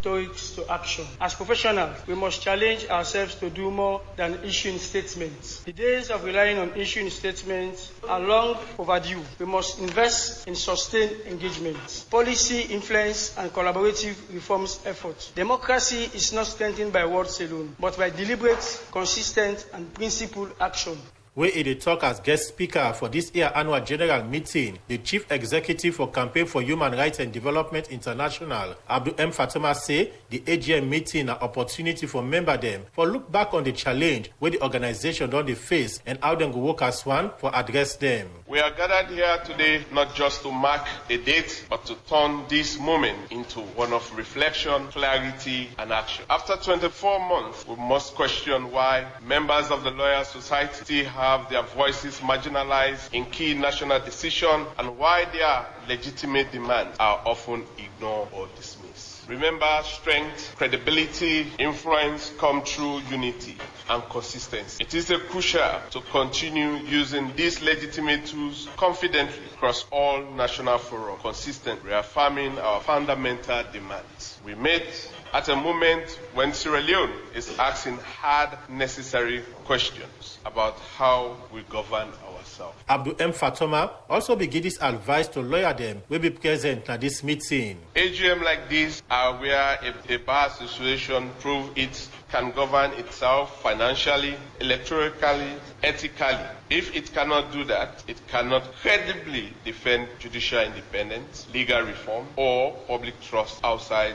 rhetorics to action. As professionals, we must challenge ourselves to do more than issuing statements. The days of relying on issuing statements are long overdue. We must invest in sustained engagement, policy influence, and collaborative reforms efforts. Democracy is not strengthened by words alone, but by deliberate, consistent, and principled action. Where he talk as guest speaker for this year annual general meeting, the chief executive for Campaign for Human Rights and Development International, Abdul M. Fatoma, say the AGM meeting an opportunity for member them for look back on the challenge where the organization don dey face and how them go work as one for address them. We are gathered here today not just to mark a date, but to turn this moment into one of reflection, clarity, and action. After 24 months, we must question why members of the Lawyer Society still have their voices marginalized in key national decisions and why their legitimate demands are often ignored or dismissed. Remember, strength, credibility, influence come through unity and consistency. It is crucial to continue using these legitimate tools confidently across all national forums, consistently reaffirming our fundamental demands. We meet at a moment when Sierra Leone is asking hard, necessary questions about how we govern ourselves. Abdul M. Fatoma also be give this advice to lawyer them will be present at this meeting. AGM like this are where a bar association prove it can govern itself financially, electorally, ethically. If it cannot do that, it cannot credibly defend judicial independence, legal reform, or public trust outside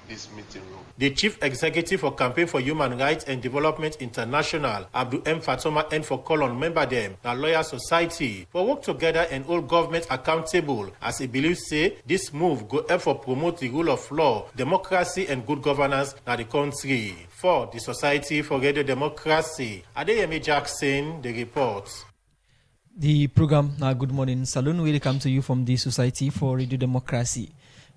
this meeting room. The chief executive for Campaign for Human Rights and Development International, Abdul M. Fatoma, and for call on member them, the Lawyer Society, for work together and hold government accountable, as he believes say this move go help for promote the rule of law, democracy, and good governance in the country. For the Society for Radio Democracy, Adeyemi Jackson, the report. The program Good Morning Saloon will come to you from the Society for Radio Democracy.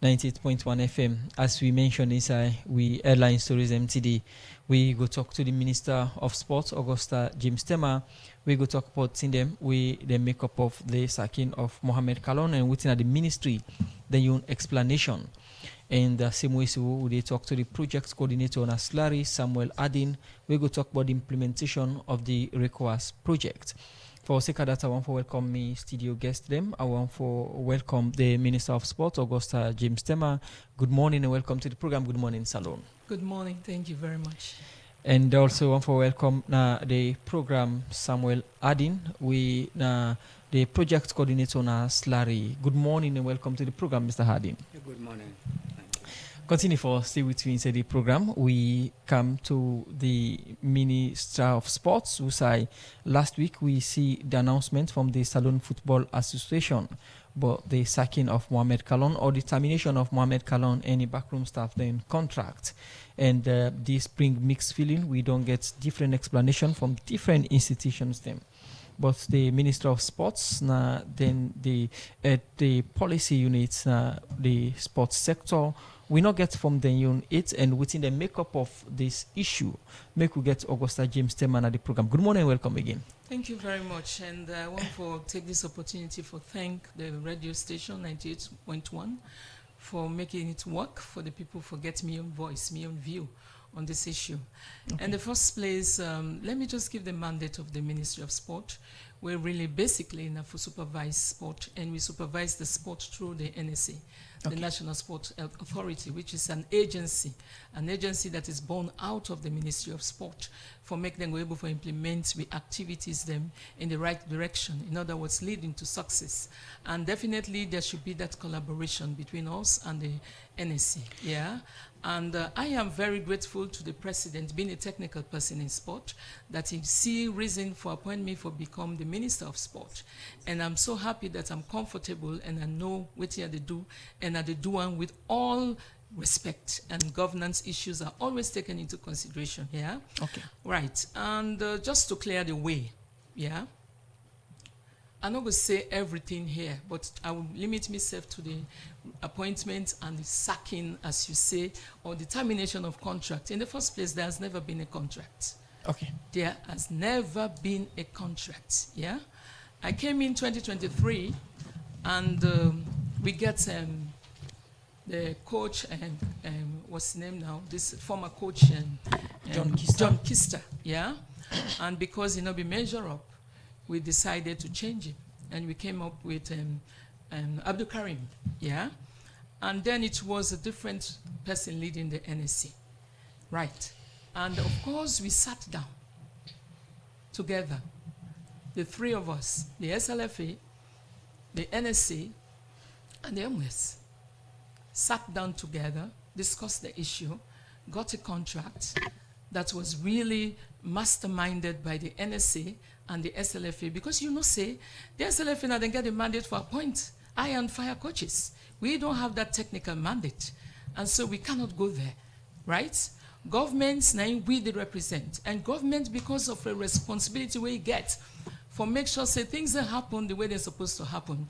98.1 FM. As we mentioned inside, we Airline Stories MTD. We go talk to the Minister of Sport, Augusta James Tema. We go talk about them. The makeup of the sacking of Mohamed Kalon and within at the ministry. Then you explanation. And the same way, so we talk to the project coordinator on Aslari, Samuel Adin. We go talk about the implementation of the RECOAS project. For sake of that, I want to welcome me studio guest them. I want to welcome the Minister of Sport, Augusta James Tema. Good morning and welcome to the program. Good morning, Salon. Good morning. Thank you very much. And also want to welcome the program Samuel Adin. The project coordinator on Slurry. Good morning and welcome to the program, Mr. Hardin. Good morning. Continue for stay with me inside the program. We come to the Minister of Sports, who say last week we see the announcement from the Salon Football Association about the sacking of Mohamed Kalon or the termination of Mohamed Kalon, any backroom staff then contract. And this bring mixed feeling. We don't get different explanation from different institutions then. But the Minister of Sports, then the policy units, the sports sector, we not get from the unit and within the makeup of this issue, make we get Augusta James Teman at the program. Good morning and welcome again. Thank you very much. And I want to take this opportunity to thank the radio station 98.1 for making it work for the people for Get Me Own Voice, Me Own View on this issue. Okay. In the first place, let me just give the mandate of the Ministry of Sport. We're really basically for supervise sport, and we supervise the sport through the NSA, the National Sport Authority, which is an agency that is born out of the Ministry of Sport for making them able to implement the activities them in the right direction, in other words, leading to success. And definitely there should be that collaboration between us and the NSC, yeah? And I am very grateful to the president, being a technical person in sport, that he see reason for appointing me for become the Minister of Sport. And I'm so happy that I'm comfortable and I know what they do, and I do one with all respect, and governance issues are always taken into consideration, yeah? Okay. Right, and just to clear the way, yeah? I'm not going to say everything here, but I will limit myself to the appointment and the sacking, as you say, or the termination of contract. In the first place, there has never been a contract. Okay. There has never been a contract, yeah? I came in 2023, and we get the coach what's his name now? This former coach, John Kister. John Kister, yeah? And because, we measure up, we decided to change it. And we came up with Abdul Karim, yeah? And then it was a different person leading the NSC, right? And of course, we sat down together, the three of us, the SLFA, the NSC, and the MS, sat down together, discussed the issue, got a contract that was really masterminded by the NSA and the SLFA, because say, the SLFA now then get a mandate for appoint iron fire coaches. We don't have that technical mandate, and so we cannot go there, right? Governments, now we they represent, and government, because of a responsibility we get for make sure say things that happen the way they're supposed to happen,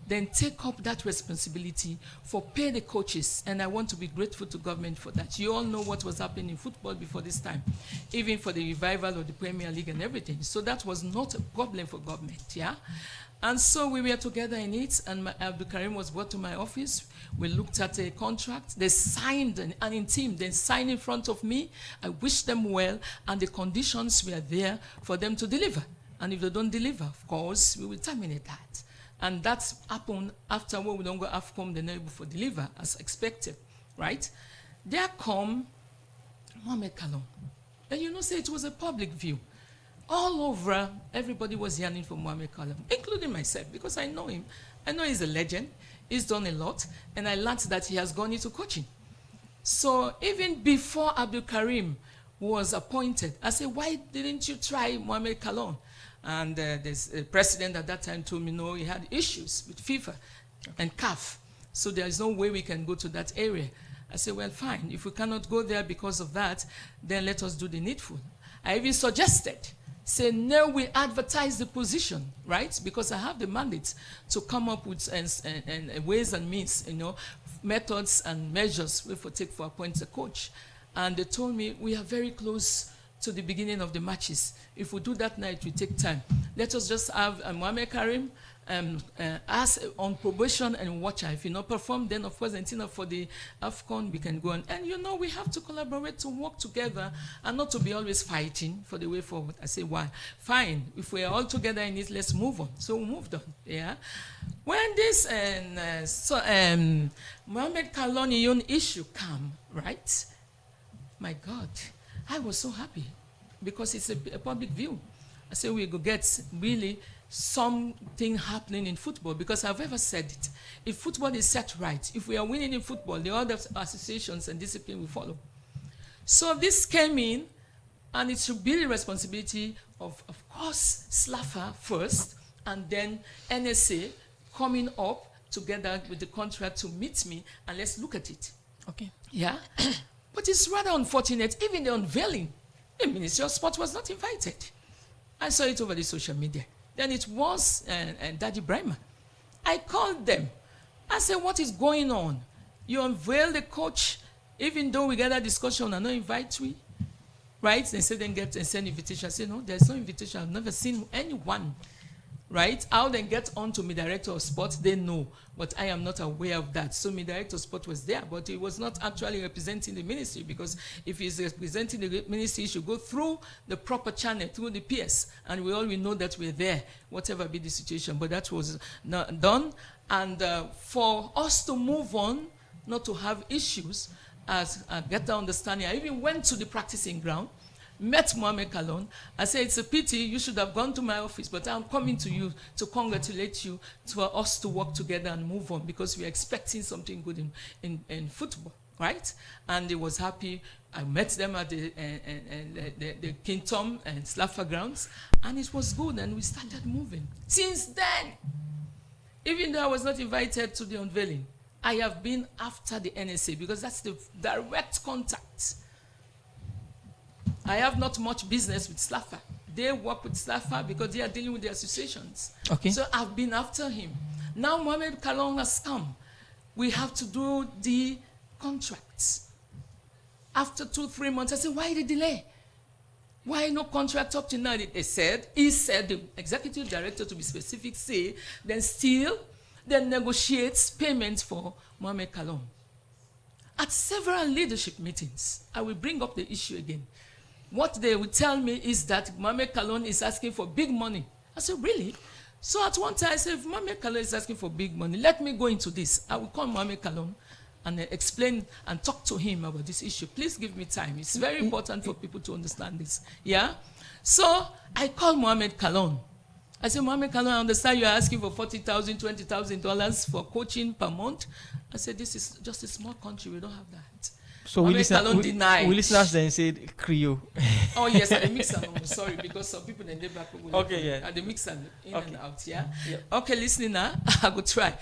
then take up that responsibility for pay the coaches. And I want to be grateful to government for that. You all know what was happening in football before this time, even for the revival of the Premier League and everything. So that was not a problem for government, yeah? And so we were together in it, and Abdul Karim was brought to my office. We looked at a contract. They signed, and in team, they signed in front of me. I wished them well, and the conditions were there for them to deliver. And if they don't deliver, of course, we will terminate that. And that's happened after when we don't go AFCON, they're not able to deliver as expected, right? There come Mohamed Kalon. And say it was a public view. All over, everybody was yearning for Mohamed Kalon, including myself, because I know him. I know he's a legend. He's done a lot, and I learned that he has gone into coaching. So even before Abdul Karim was appointed, I said, why didn't you try Mohamed Kalon? And the president at that time told me, no, he had issues with FIFA and CAF. So there is no way we can go to that area. I said, well, fine. If we cannot go there because of that, then let us do the needful. I even suggested, say, no, we advertise the position, right? Because I have the mandate to come up with and ways and means, methods and measures we take for appoint a coach. And they told me, we are very close to the beginning of the matches. If we do that now, it will take time. Let us just have Mohamed Karim as on probation and watcher. If you not perform, then of course, until for the AFCON, we can go on. And we have to collaborate to work together and not to be always fighting for the way forward. I say, why? Fine. If we are all together in it, let's move on. So we moved on. Yeah. When this Mohamed Kalon issue come, right? My God. I was so happy because it's a public view. I said we go get really something happening in football, because I've ever said it. If football is set right, if we are winning in football, the other associations and discipline will follow. So this came in, and it should be the responsibility of course, SLAFA first, and then NSA coming up together with the contract to meet me, and let's look at it. Okay. Yeah? But it's rather unfortunate, even the unveiling, the Ministry of Sport was not invited. I saw it over the social media. Then it was Daddy Brahma. I called them. I said, what is going on? You unveil the coach, even though we got a discussion and no invite we, right? They said then get and send invitation. I said, no, there's no invitation. I've never seen anyone, right? How they get on to me, director of sports, they know, but I am not aware of that. So my director of sport was there, but he was not actually representing the ministry, because if he's representing the ministry, he should go through the proper channel, through the PS, and we know that we're there, whatever be the situation. But that was not done, and for us to move on, not to have issues, as I get the understanding, I even went to the practicing ground, met Mohamed Kalon. I said, it's a pity, you should have gone to my office, but I'm coming to you to congratulate you for us to work together and move on, because we're expecting something good in football, right? And he was happy. I met them at the King Tom and SLAFA grounds, and it was good, and we started moving. Since then, even though I was not invited to the unveiling, I have been after the NSA, because that's the direct contact. I have not much business with SLAFA. They work with SLAFA because they are dealing with the associations. Okay. So I've been after him. Now Mohamed Kalon has come. We have to do the contracts. After 2-3 months, I said, why the delay? Why no contract up to now? He said, the executive director, to be specific, say, then negotiates payments for Mohamed Kalon. At several leadership meetings, I will bring up the issue again. What they will tell me is that Mohamed Kalon is asking for big money. I said, really? So at one time, I said, if Mohamed Kalon is asking for big money, let me go into this. I will call Mohamed Kalon and explain and talk to him about this issue. Please give me time. It's very important for people to understand this. Yeah? So I called Mohamed Kalon. I said, Mohamed Kalon, I understand you're asking for $40,000, $20,000 for coaching per month. I said, this is just a small country. We don't have that. So Mohamed Kalon denied. We listeners then said Creole. Oh, yes, at the mixer. I'm sorry, because some people in the back will okay, yeah. At the mixer, in okay. and out, yeah? Yep. Okay, listening now. I will try.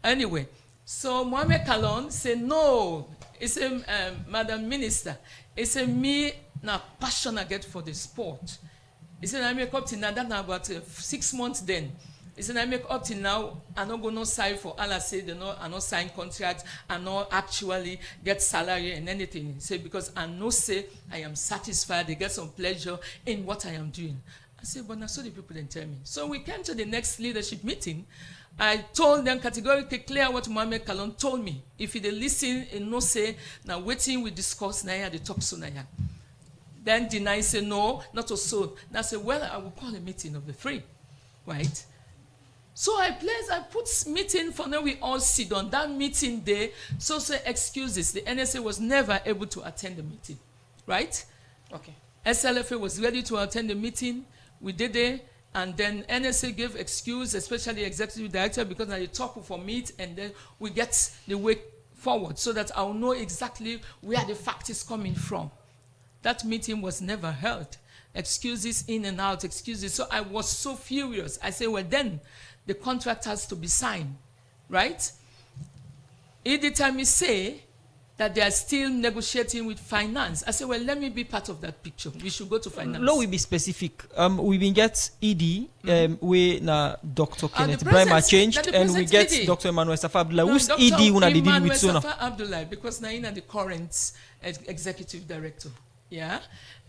Anyway, so Mohamed Kalon said, no. He said, Madam Minister, he said, me, now passion I get for the sport. He said, I make up till now, that's about 6 months then. He said, I make up till now, I not go no sign for LSA, I not sign contract, I not actually get salary and anything. He said, because I know say I am satisfied, they get some pleasure in what I am doing. I said, but now so the people didn't tell me. So we came to the next leadership meeting. I told them categorically clear what Mohamed Kalon told me. If they listen and no say, now waiting we discuss, now they talk so now. Then deny, say no, not so. Now say, well, I will call a meeting of the three, right? So I put meeting for now we all sit on that meeting day. So say excuses. The NSA was never able to attend the meeting, right? Okay. SLFA was ready to attend the meeting. We did it, and then NSA gave excuse, especially executive director, because I talk for meet, and then we get the way forward so that I'll know exactly where the fact is coming from. That meeting was never held. Excuses in and out, excuses. So I was so furious. I said, well, then the contract has to be signed, right? Every time me say that they are still negotiating with finance, I said, well, let me be part of that picture. We should go to finance. No, we be specific. We been get ED, we na Dr. Kenneth Brahma changed, and we get ED. Dr. Emmanuel Safa Abdullah. No, Who's Dr. ED when I did it with Emmanuel Sona? Safa Abdullah, because Naina the current executive director. Yeah,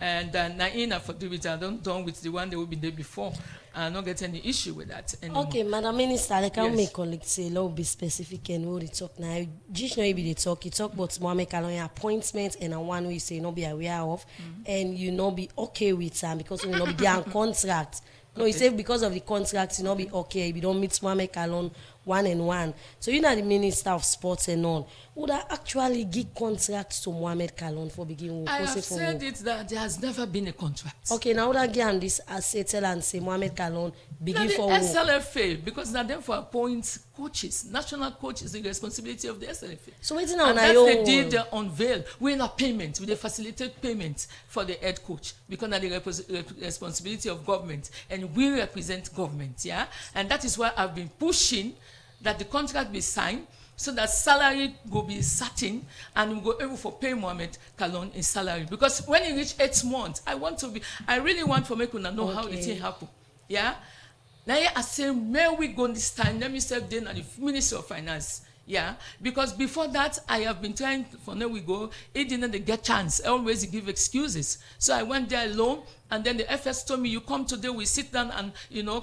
and Naina for do it. I don't done with the one that will be there before. I don't get any issue with that anymore. Okay, Madam Minister, I can't make colleagues say, let's be specific and we'll talk now. Just know if they talk, you talk about Mohamed Kalon appointment and a one we say not be aware of, and you not be okay with them because you not be there on contract. No, you say because of the contract, you not be okay. If you don't meet Mohamed Kalon one-on-one. So you're not the Minister of Sports and all. Would I actually give contracts to Mohamed Kalon for beginning? I have said it that there has never been a contract. Okay, now would I give on this as tell and say Mohamed Kalon begin now for the SLFA, because now them for appoint coaches, national coaches, the responsibility of the SLFA. So waiting on and that's they did unveil. We're not payment, we facilitate payment for the head coach because now the responsibility of government, and we represent government, yeah. And that is why I've been pushing that the contract be signed so that salary will be certain and we go able for pay Mohamed Kalon in salary. Because when he reach 8 months, I really want for make una know how the thing happen. Yeah? Now I say, may we go this time? Let me serve then at the Ministry of Finance. Yeah, because before that, I have been trying for now we go. It didn't get chance. I always give excuses. So I went there alone, and then the FS told me, "You come today. We sit down and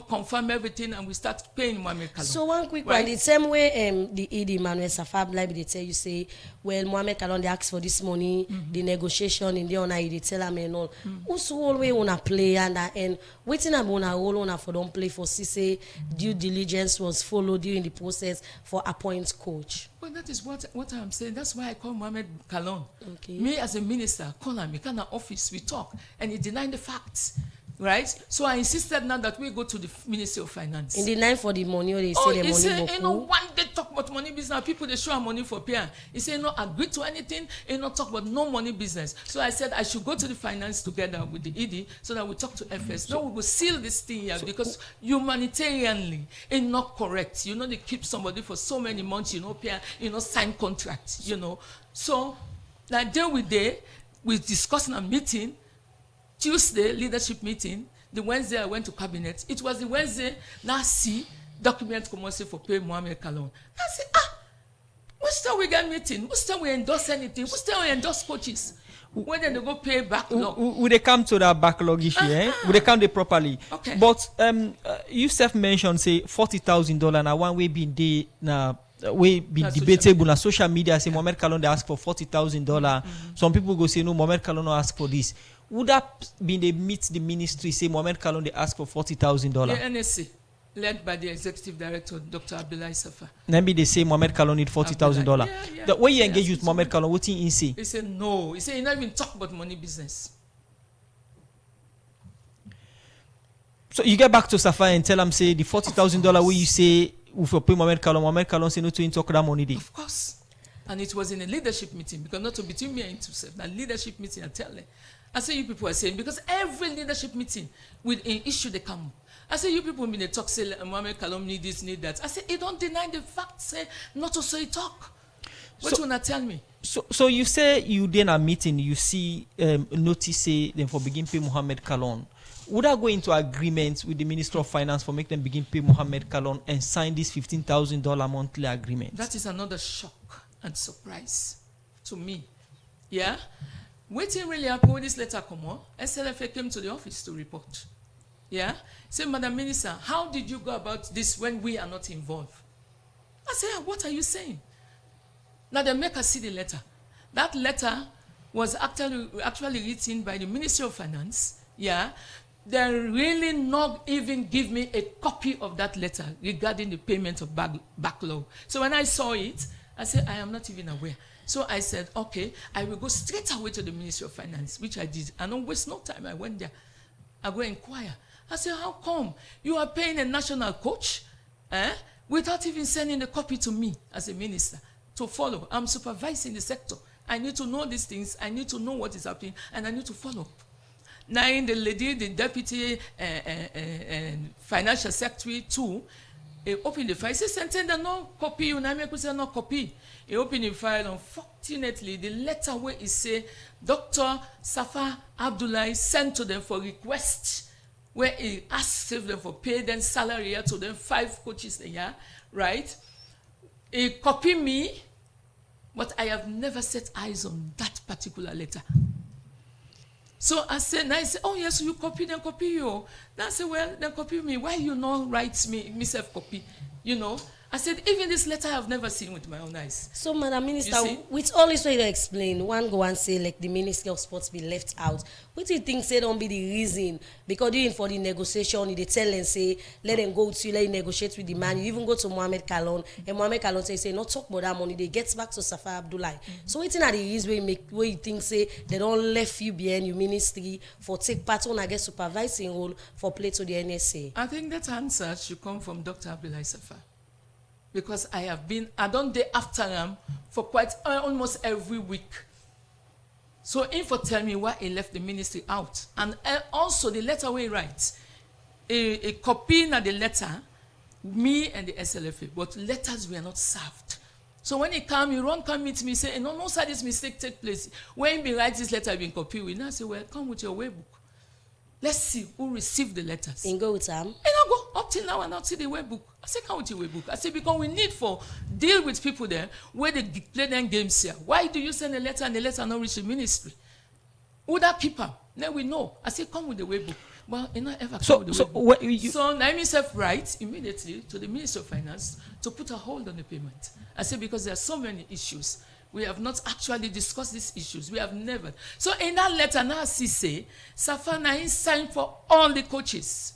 confirm everything, and we start paying Mohamed Kalon." So one quick one, the same way the ED Emmanuel Safa Abdullah they tell you say, well, Mohamed Kalon they ask for this money, the negotiation in the honor they tell them and all. Who's always wanna play and waiting about a role on for don't play for say due diligence was followed during the process for appoint coach. Well, that is what I'm saying. That's why I call Mohamed Kalon. Okay. Me as a minister, call him, we come to office, we talk, and he denied the facts. Right? So I insisted now that we go to the Ministry of Finance. In the line for the money, they say the money. One day talk about money business. People they show money for pay. He said no agree to anything. He not talk about no money business. So I said I should go to the finance together with the ED so that we talk to FS. Now we will seal this thing here because humanitarianly it's not correct. They keep somebody for so many months. Pay. Sign contracts. So that day we discussed in a meeting. Tuesday, leadership meeting. The Wednesday, I went to cabinet. It was the Wednesday, now see, document commercial for pay Mohamed Kalon. I said, what's the we get meeting? What's the we endorse anything? What's the we endorse coaches? When they go pay backlog? Would they come to that backlog issue, Would they count it properly? Okay. But you self-mentioned, say, $40,000 now one way being day now we be debatable on social media. Say Mohamed Kalon they ask for $40,000. Some people go say no, Mohamed Kalon no ask for this. Would that be they meet the ministry say Mohamed Kalon they ask for $40,000? The NSC, led by the executive director Dr. Abdullahi Safa. Maybe they say Mohamed Kalon need $40,000. The way you engage with Mohamed Kalon, what he say? He said no. He said he not even talk about money business. So you get back to Safa and tell him say the $40,000 where you say if you pay Mohamed Kalon say no to talk that money day. Of course. And it was in a leadership meeting, because not to between me and himself. That leadership meeting, I tell them. I say you people are saying, because every leadership meeting with an issue they come. I say you people mean they talk say Mohamed Kalon need this, need that. I say you don't deny the fact, say not to say talk. What you wanna tell me? So you say you then a meeting, you see notice say then for begin pay Mohamed Kalon. Would I go into agreement with the Minister of Finance for make them begin pay Mohamed Kalon and sign this $15,000 monthly agreement? That is another shock and surprise to me. Yeah? Waiting really happened when this letter come on. SLFA came to the office to report. Yeah? Say, Madam Minister, how did you go about this when we are not involved? I said, what are you saying? Now they make us see the letter. That letter was actually written by the Ministry of Finance. Yeah? They really not even give me a copy of that letter regarding the payment of backlog. So when I saw it, I said, I am not even aware. So I said, okay, I will go straight away to the Ministry of Finance, which I did. I don't waste no time. I went there. I go inquire. I said, how come you are paying a national coach without even sending the copy to me as a minister to follow? I'm supervising the sector. I need to know these things. I need to know what is happening, and I need to follow. Now, the lady, the deputy financial secretary too, opened the file. He said, "Sentence no copy. You know, say no copy." He opened the file. Unfortunately, the letter where it say Dr. Safa Abdullahi sent to them for request, where he asked them for pay them salary to them 5 coaches a year, right? He copied me, but I have never set eyes on that particular letter. So I said, oh yes, you copy, then copy you. Then I said, well, then copy me. Why you not write me self copy? You know? I said, even this letter I have never seen with my own eyes. So, Madam Minister, with all this way to explain, one go and say like the Ministry of Sports be left out. What do you think say don't be the reason? Because during for the negotiation, they tell and say, let them go to let you negotiate with the man. You even go to Mohamed Kalon, and Mohamed Kalon say, not talk about that money. They get back to Safa Abdullahi. So what's not the reason where you think say they don't left you behind your ministry for take part on I guess supervising role for play to the NSA? I think that answer should come from Dr. Abdullahi Safa. Because I don't day after him for quite almost every week. So info tell me why he left the ministry out. And also the letter where he writes, a copy of the letter, me and the SLFA, but letters were not served. So when he come meet me, say, no, sir, this mistake take place. When he writes this letter, I've been copied with. Now I say, well, come with your way book. Let's see who received the letters. And go with them. And I go up till now and not see the way book. I say, come with your way book. I say, because we need for deal with people there where they play them games here. Why do you send a letter and the letter not reach the ministry? Who that keep them? Then we know. I say, come with the way book. Well, you not ever come with the way book. So I myself write immediately to the Minister of Finance to put a hold on the payment. I say, because there are so many issues. We have not actually discussed these issues. We have never. So in that letter, now say, Safana is signed for all the coaches.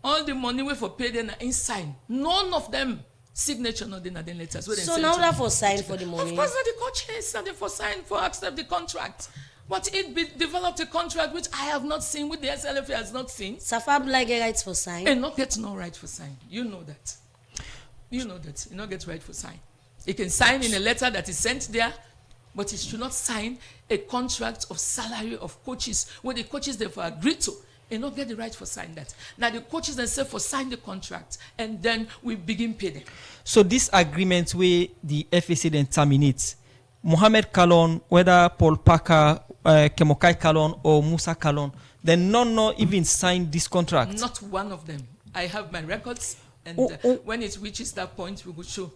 All the money we for pay them are inside. None of them signature not in the letters. So now that for sign for the money. Of course, not the coaches, not for sign for accept the contract. But it developed a contract which I have not seen, which the SLFA has not seen. Safa Abdullahi get rights for sign. And not get no right for sign. You know that. You know that. You not get right for sign. He can sign in a letter that is sent there, but he should not sign a contract of salary of coaches where the coaches therefore agree to and not get the right for sign that. Now the coaches themselves for sign the contract and then we begin pay them. So this agreement where the FAC then terminates, Mohamed Kalon, whether Paul Parker, Kemokai Kalon or Musa Kalon, then none even signed this contract. Not one of them. I have my records and when it reaches that point we will show.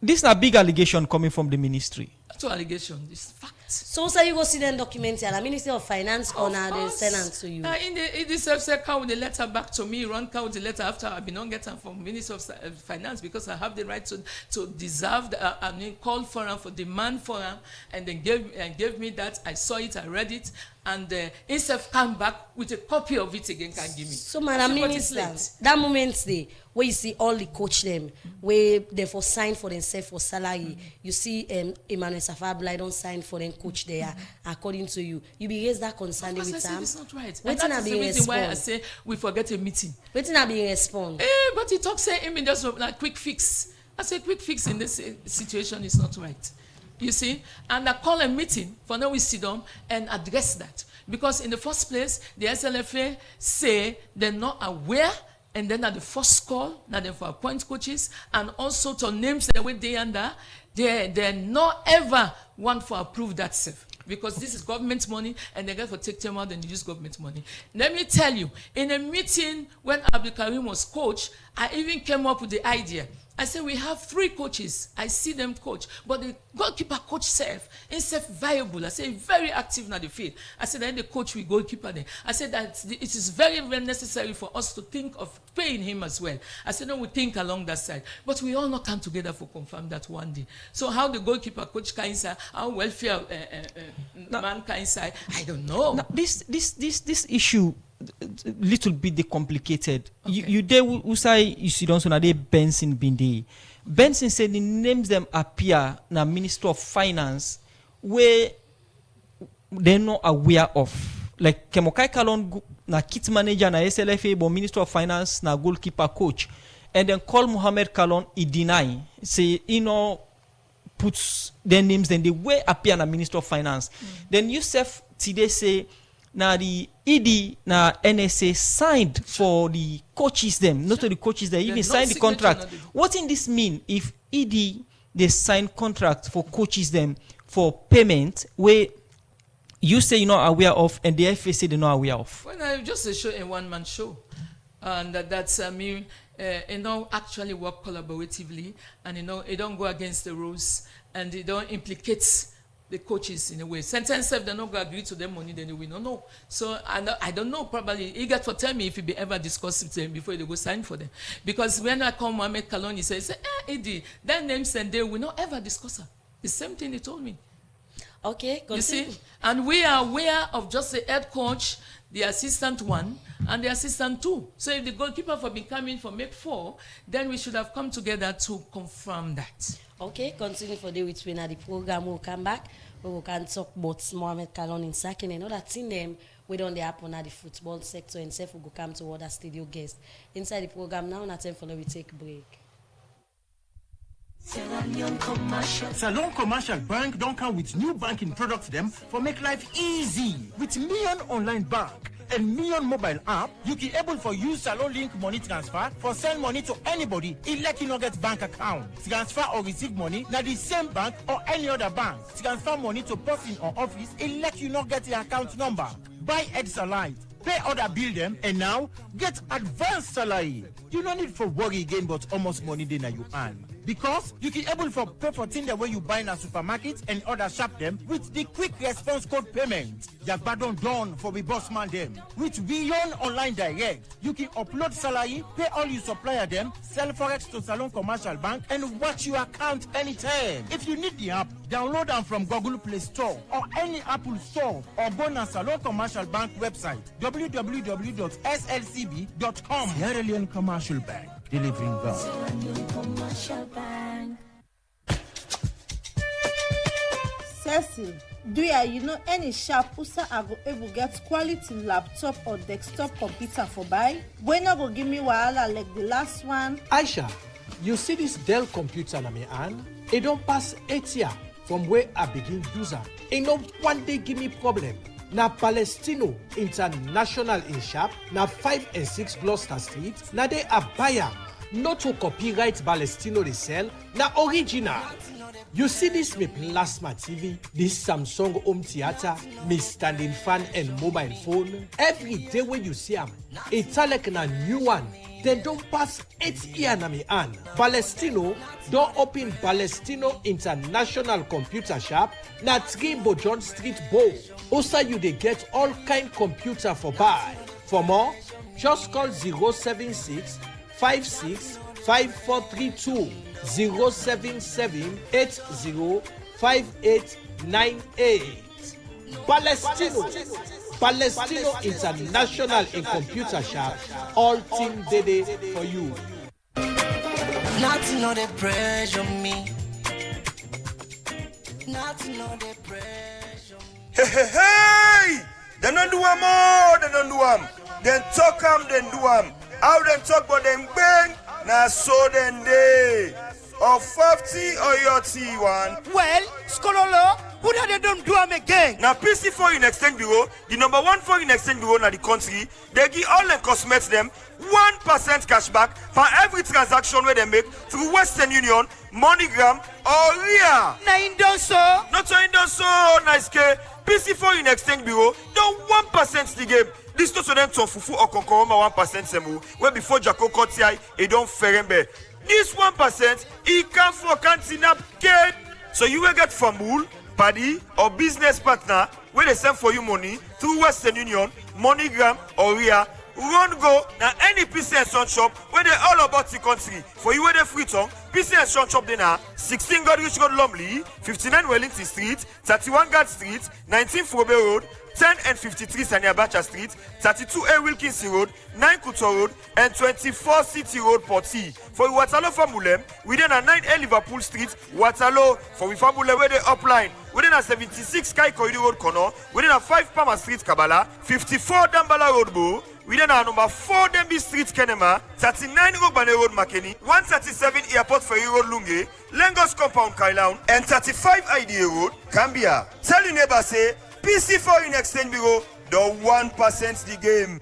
This is a big allegation coming from the ministry. to allegation. It's fact. So you go see them documentary and the Ministry of Finance or now they send them to you. In the self-said count the letter back to me, run count the letter after I've been on getting from Ministry of Finance because I have the right to deserve call for them, for demand for them, and then gave me that. I saw it, I read it, and instead come back with a copy of it again can give me. So Madam Minister, that moment there where you see all the coach them, where they for sign for themselves for salary, you see Emmanuel Safabla don't sign for them coach there, according to you. You be raised that concern with them. It's not right. And that's the reason why I say we forget a meeting. Waiting I be respond. But he talks say him just like quick fix. I say quick fix in this situation is not right. You see? And I call a meeting for now we sit down and address that. Because in the first place, the SLFA say they're not aware, and then at the first call, now they for appoint coaches, and also to names the way they under, they're not ever want for approve that self. Because this is government money, and they get for take them out and use government money. Let me tell you, in a meeting when Abdul Karim was coach, I even came up with the idea. I said, we have 3 coaches. I see them coach. But the goalkeeper coach self is viable. I said, very active in the field. I said, then the coach will goalkeeper there. I said that it is very, very necessary for us to think of paying him as well. I said, no, we think along that side. But we all not come together for confirm that one day. So how the goalkeeper coach can inside, how welfare man can inside, I don't know. Now, this issue little bit complicated. Okay. You there who say you see don't so they Benson Bindi. Benson said the names them appear na Minister of Finance where they're not aware of. Like Kemokai Kalon na kit manager na SLFA but Minister of Finance na goalkeeper coach. And then call Mohammed Kalon he deny. Say puts their names then they way appear na Minister of Finance. Then Yusuf today say now the ED na NSA signed for the coaches them, not the coaches they even signed the contract. What in this mean if ED they sign contract for coaches them for payment where you say you're not aware of and the FA say they're not aware of? Well, I just a show a one-man show, and that's me. Actually work collaboratively, and it don't go against the rules, and it don't implicate the coaches in a way. Sentence if they not go agree to them money, then we don't know. So I don't know. Probably he got to tell me if he be ever discussed with them before they go sign for them. Because when I call Mohamed Kalon, he says, Eddie, that names and they will not ever discuss her. The same thing he told me. Okay, continue. You see, and we are aware of just the head coach, the assistant 1, and the assistant 2. So if the goalkeeper for becoming for make 4, then we should have come together to confirm that. Okay, continue for the which we the program will come back. We can talk about Mohamed Kalon in second and other thing them we don't happen at the football sector and self we go come to other studio guests. Inside the program now, not time for we take a break. Salon Commercial Bank don't come with new banking products them for make life easy. With Million Online Bank and Million Mobile app, you can able for use Salon Link money transfer for send money to anybody. It let you not get bank account. Transfer or receive money na the same bank or any other bank. Transfer money to person or office. It let you not get the account number. Buy Heads Alight. Pay other bill them and now get advanced salary. You don't need for worry again but almost money then you earn. Because you can able for pay for things the way you buy in a supermarket and other shop them with the quick response code payment. Yagbadon done for the boss man them. With Beyond Online Direct, you can upload salary, pay all your supplier them, sell forex to Salon Commercial Bank and watch your account anytime. If you need the app, download them from Google Play Store or any Apple Store or go to Salon Commercial Bank website www.slcb.com. Sierra Leone Commercial Bank, delivering God. Cecil, do you know any shop usa I go able get quality laptop or desktop computer for buy? When I go give me wahala like the last one? Aisha, you see this Dell computer na me and it don't pass 8 years from where I begin user. It no one day give me problem. Na Palestino International in shop, na 5 and 6 Gloucester Street, na they a buyer. Not to copyright Palestino they sell, na original. You see this me plasma TV, this Samsung home theater, me standing fan and mobile phone. Every day when you see them, it's like a new one. They don't pass 8 years na me hand. Palestino don't open Palestino International Computer Shop na 3 Bojon Street Bow. Also you dey get all kind computer for buy. For more, just call 076 56 5432 077 80 5898. Palestino International in Computer Shop. All team day for you. Not to know the pressure me. Not to know the pressure me. Hey! They don't do am more, they don't do am. Then talk am, then do am. How them talk but them bang, na so then they. Or 50 or your T1. Well, Skololo, who that they don't do them again? Now PC Foreign Exchange Bureau, the number 1 foreign exchange bureau in the country, they give all the customers them 1% cashback for every transaction where they make through Western Union, MoneyGram, or RIA. Na indon so? Not so indon so, nice K. PC Foreign Exchange Bureau, don't 1% the game. This to them to fufu or konkoroma 1% semu, where before Jacko Kotiai, it don't ferembe. This 1%, it can for cantina get. So you will get famul, paddy, or business partner where they send for you money through Western Union, MoneyGram, or RIA. Run go now any PC and Son shop where they all about the country. For you where they free tongue, PC and Son shop they now 16 Godrich Road Lumley, 59 Wellington Street, 31 Guard Street, 19 Frobe Road, 10 and 53 Sanya Bacha Street, 32A Wilkinson Road, 9 Kuto Road, and 24 City Road Porty. For Waterloo Famulem, within a 9A Liverpool Street, Waterloo. For we Famulem where they upline, within a 76 Sky Corridor Road Corner, within a 5 Palmer Street Kabbalah, 54 Dambala Road Bo, within our number 4 Denby Street Kenema, 39 Rogbane Road Makeni, 137 Airport Ferry Road Lunge, Lagos Compound Kailaun, and 35 IDA Road, Cambia. Tell your neighbor say, PC Foreign Exchange Bureau, the 1% the game.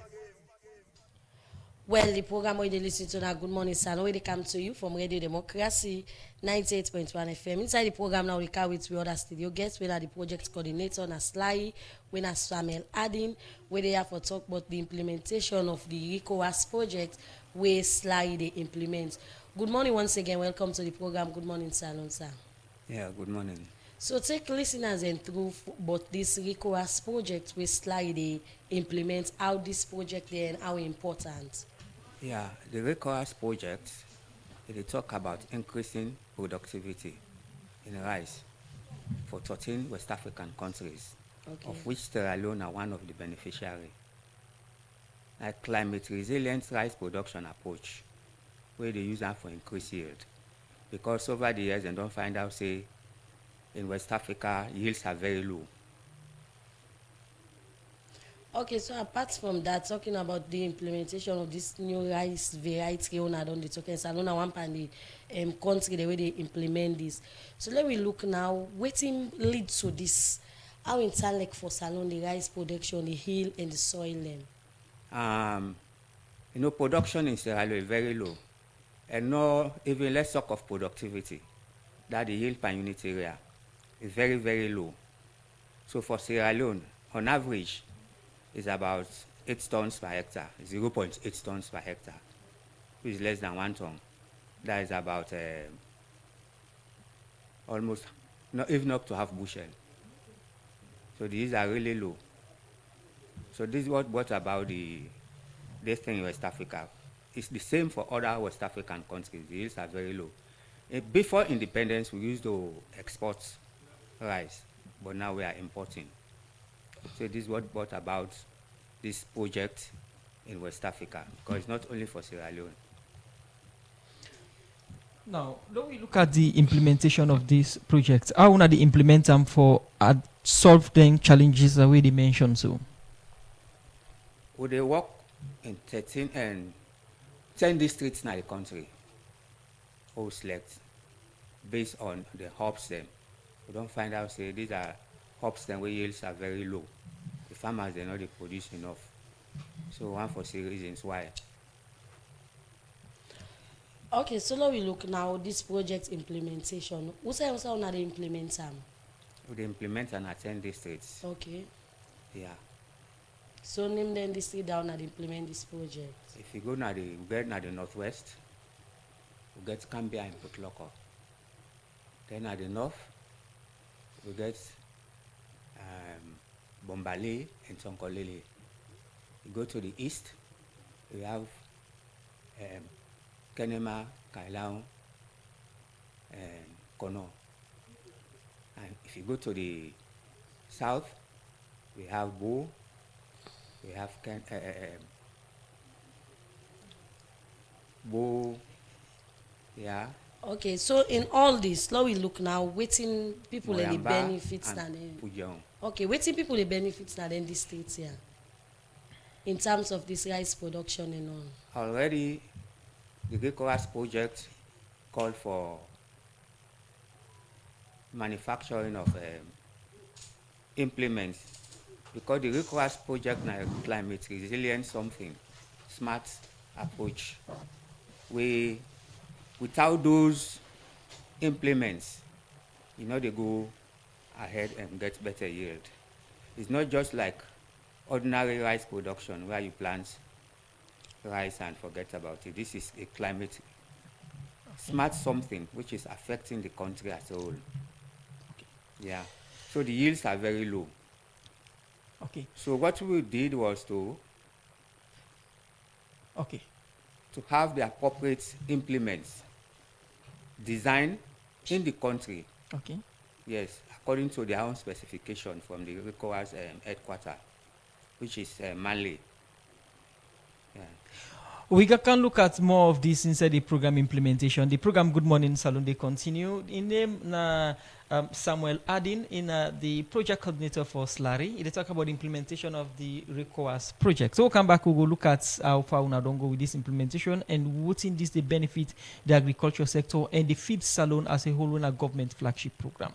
Well, the program where they listen to now, Good Morning Salon, where they come to you from Radio Democracy, 98.1 FM. Inside the program now, we carry with other studio guests, where the project coordinator, Naslai, when Samuel Adin, where they have to talk about the implementation of the RICOAS project, where Sly they implement. Good morning once again. Welcome to the program. Good morning, Salon, sir. Yeah, good morning. So take listeners and through about this RICOAS project, where Sly they implement, how this project is and how important. Yeah, the RICOAS project, they talk about increasing productivity in rice for 13 West African countries, okay, of which Sierra Leone are one of the beneficiaries. A climate resilient rice production approach, where they use that for increased yield. Because over the years, they don't find out, say, in West Africa, yields are very low. Okay, so apart from that, talking about the implementation of this new rice variety on the token Salona one pan the country the way they implement this. So let me look now. Waiting leads to this. How in like for Salon the rice production, the hill and the soil then? Production in Sierra Leone is very low, and no even less talk of productivity. That the yield per unit area is very, very low. So for Sierra Leone, on average, is about 8 tons per hectare, 0.8 tons per hectare, which is less than 1 ton. That is about almost, not even up to half bushel. So these are really low. So this is what brought about this thing in West Africa. It's the same for other West African countries. The yields are very low. Before independence, we used to export rice, but now we are importing. So this is what brought about this project in West Africa, because it's not only for Sierra Leone. Now, when we look at the implementation of this project, how will they implement them for solve the challenges that we mentioned? So, well, they work in 10 districts in the country, all select based on the hops them. We don't find out, say, these are hops then where yields are very low. The farmers, they know they produce enough. So one for three reasons why. Okay, so now we look now this project implementation. Who say also not implement them? We implement and attend districts. Okay. Yeah. So name them this down and implement this project. If you go na the northwest, we get Cambia and Putloko. Then at the north, we get Bombale and Tonkolele. You go to the east, we have Kenema, Kailaon, and Kono. And if you go to the south, we have Bo, we have Bo, yeah. Okay, so in all this, now we look now, waiting people any benefits and okay, waiting people the benefits that in the states here. In terms of this rice production and all. Already, the ECOWAS project called for manufacturing of implements, because the ECOWAS project now climate resilience something, smart approach. Without those implements, they go ahead and get better yield. It's not just like ordinary rice production where you plant rice and forget about it. This is a climate smart something which is affecting the country as a whole. Okay. Yeah. So the yields are very low. Okay. So what we did was to have the appropriate implements designed in the country. Okay. Yes, according to their own specification from the ECOWAS headquarters, which is Mali. Yeah. We can look at more of this inside the program implementation. The program Good Morning Salon, they continue. In name Samuel Adin, in the project coordinator for SLARI. They talk about the implementation of the ECOWAS project. So we'll come back, we'll go look at how far we don't go with this implementation and what in this they benefit the agriculture sector and the feed salon as a whole in a government flagship program.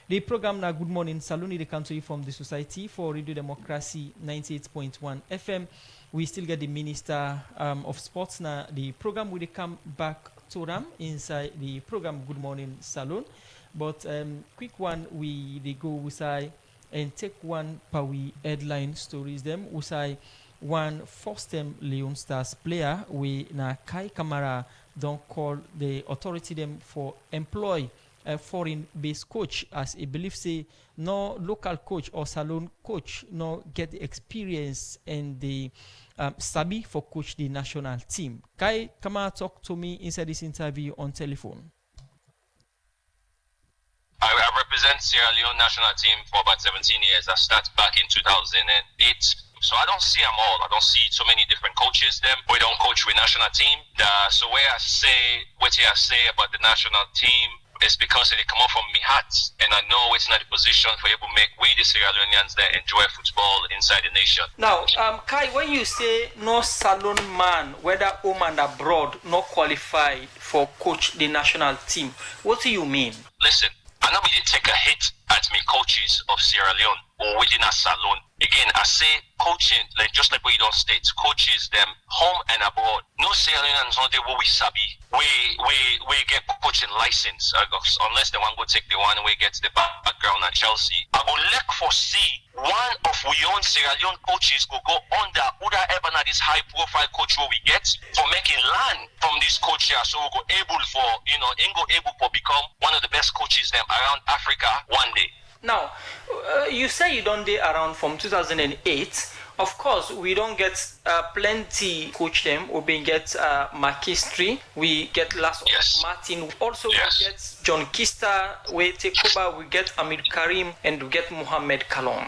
The program now Good Morning Salon, they come to you from the Society for Radio Democracy 98.1 FM. We still get the Minister of Sports now. The program will come back to them inside the program Good Morning Salon. But quick one, they go Usai and take one per we headline stories them. Usai one first-time Leon Stars player we na Kai Kamara don't call the authority them for employ a foreign-based coach, as he believes say no local coach or salon coach no get the experience and the sabi for coach the national team. Kai Kamara talk to me inside this interview on telephone. I represent Sierra Leone national team for about 17 years. I started back in 2008. So I don't see them all. I don't see so many different coaches. Them we don't coach with national team. So what I say about the national team is because they come out from me hat, and I know it's not the position for able to make we the Sierra Leoneans that enjoy football inside the nation. Now, Kai, when you say no salon man, whether home and abroad, not qualified for coach the national team, what do you mean? Listen, I know we did take a hit at me coaches of Sierra Leone or within a salon. Again, I say coaching, like just like we don't state, coaches them home and abroad. No Sierra Leoneans not there what we sabi. We get coaching license unless the one go take the one we get the background at Chelsea. I will look for see one of we own Sierra Leone coaches go under Uda Ebana this high profile coach what we get for making land from this coach here, so we go able for able for become one of the best coaches them around Africa one day. Now, you say you don't date around from 2008. Of course, we don't get plenty coach them. We get Makistri, we get Martin. Also, we get John Kista, we take over, we get Amir Karim, and we get Mohamed Kalon.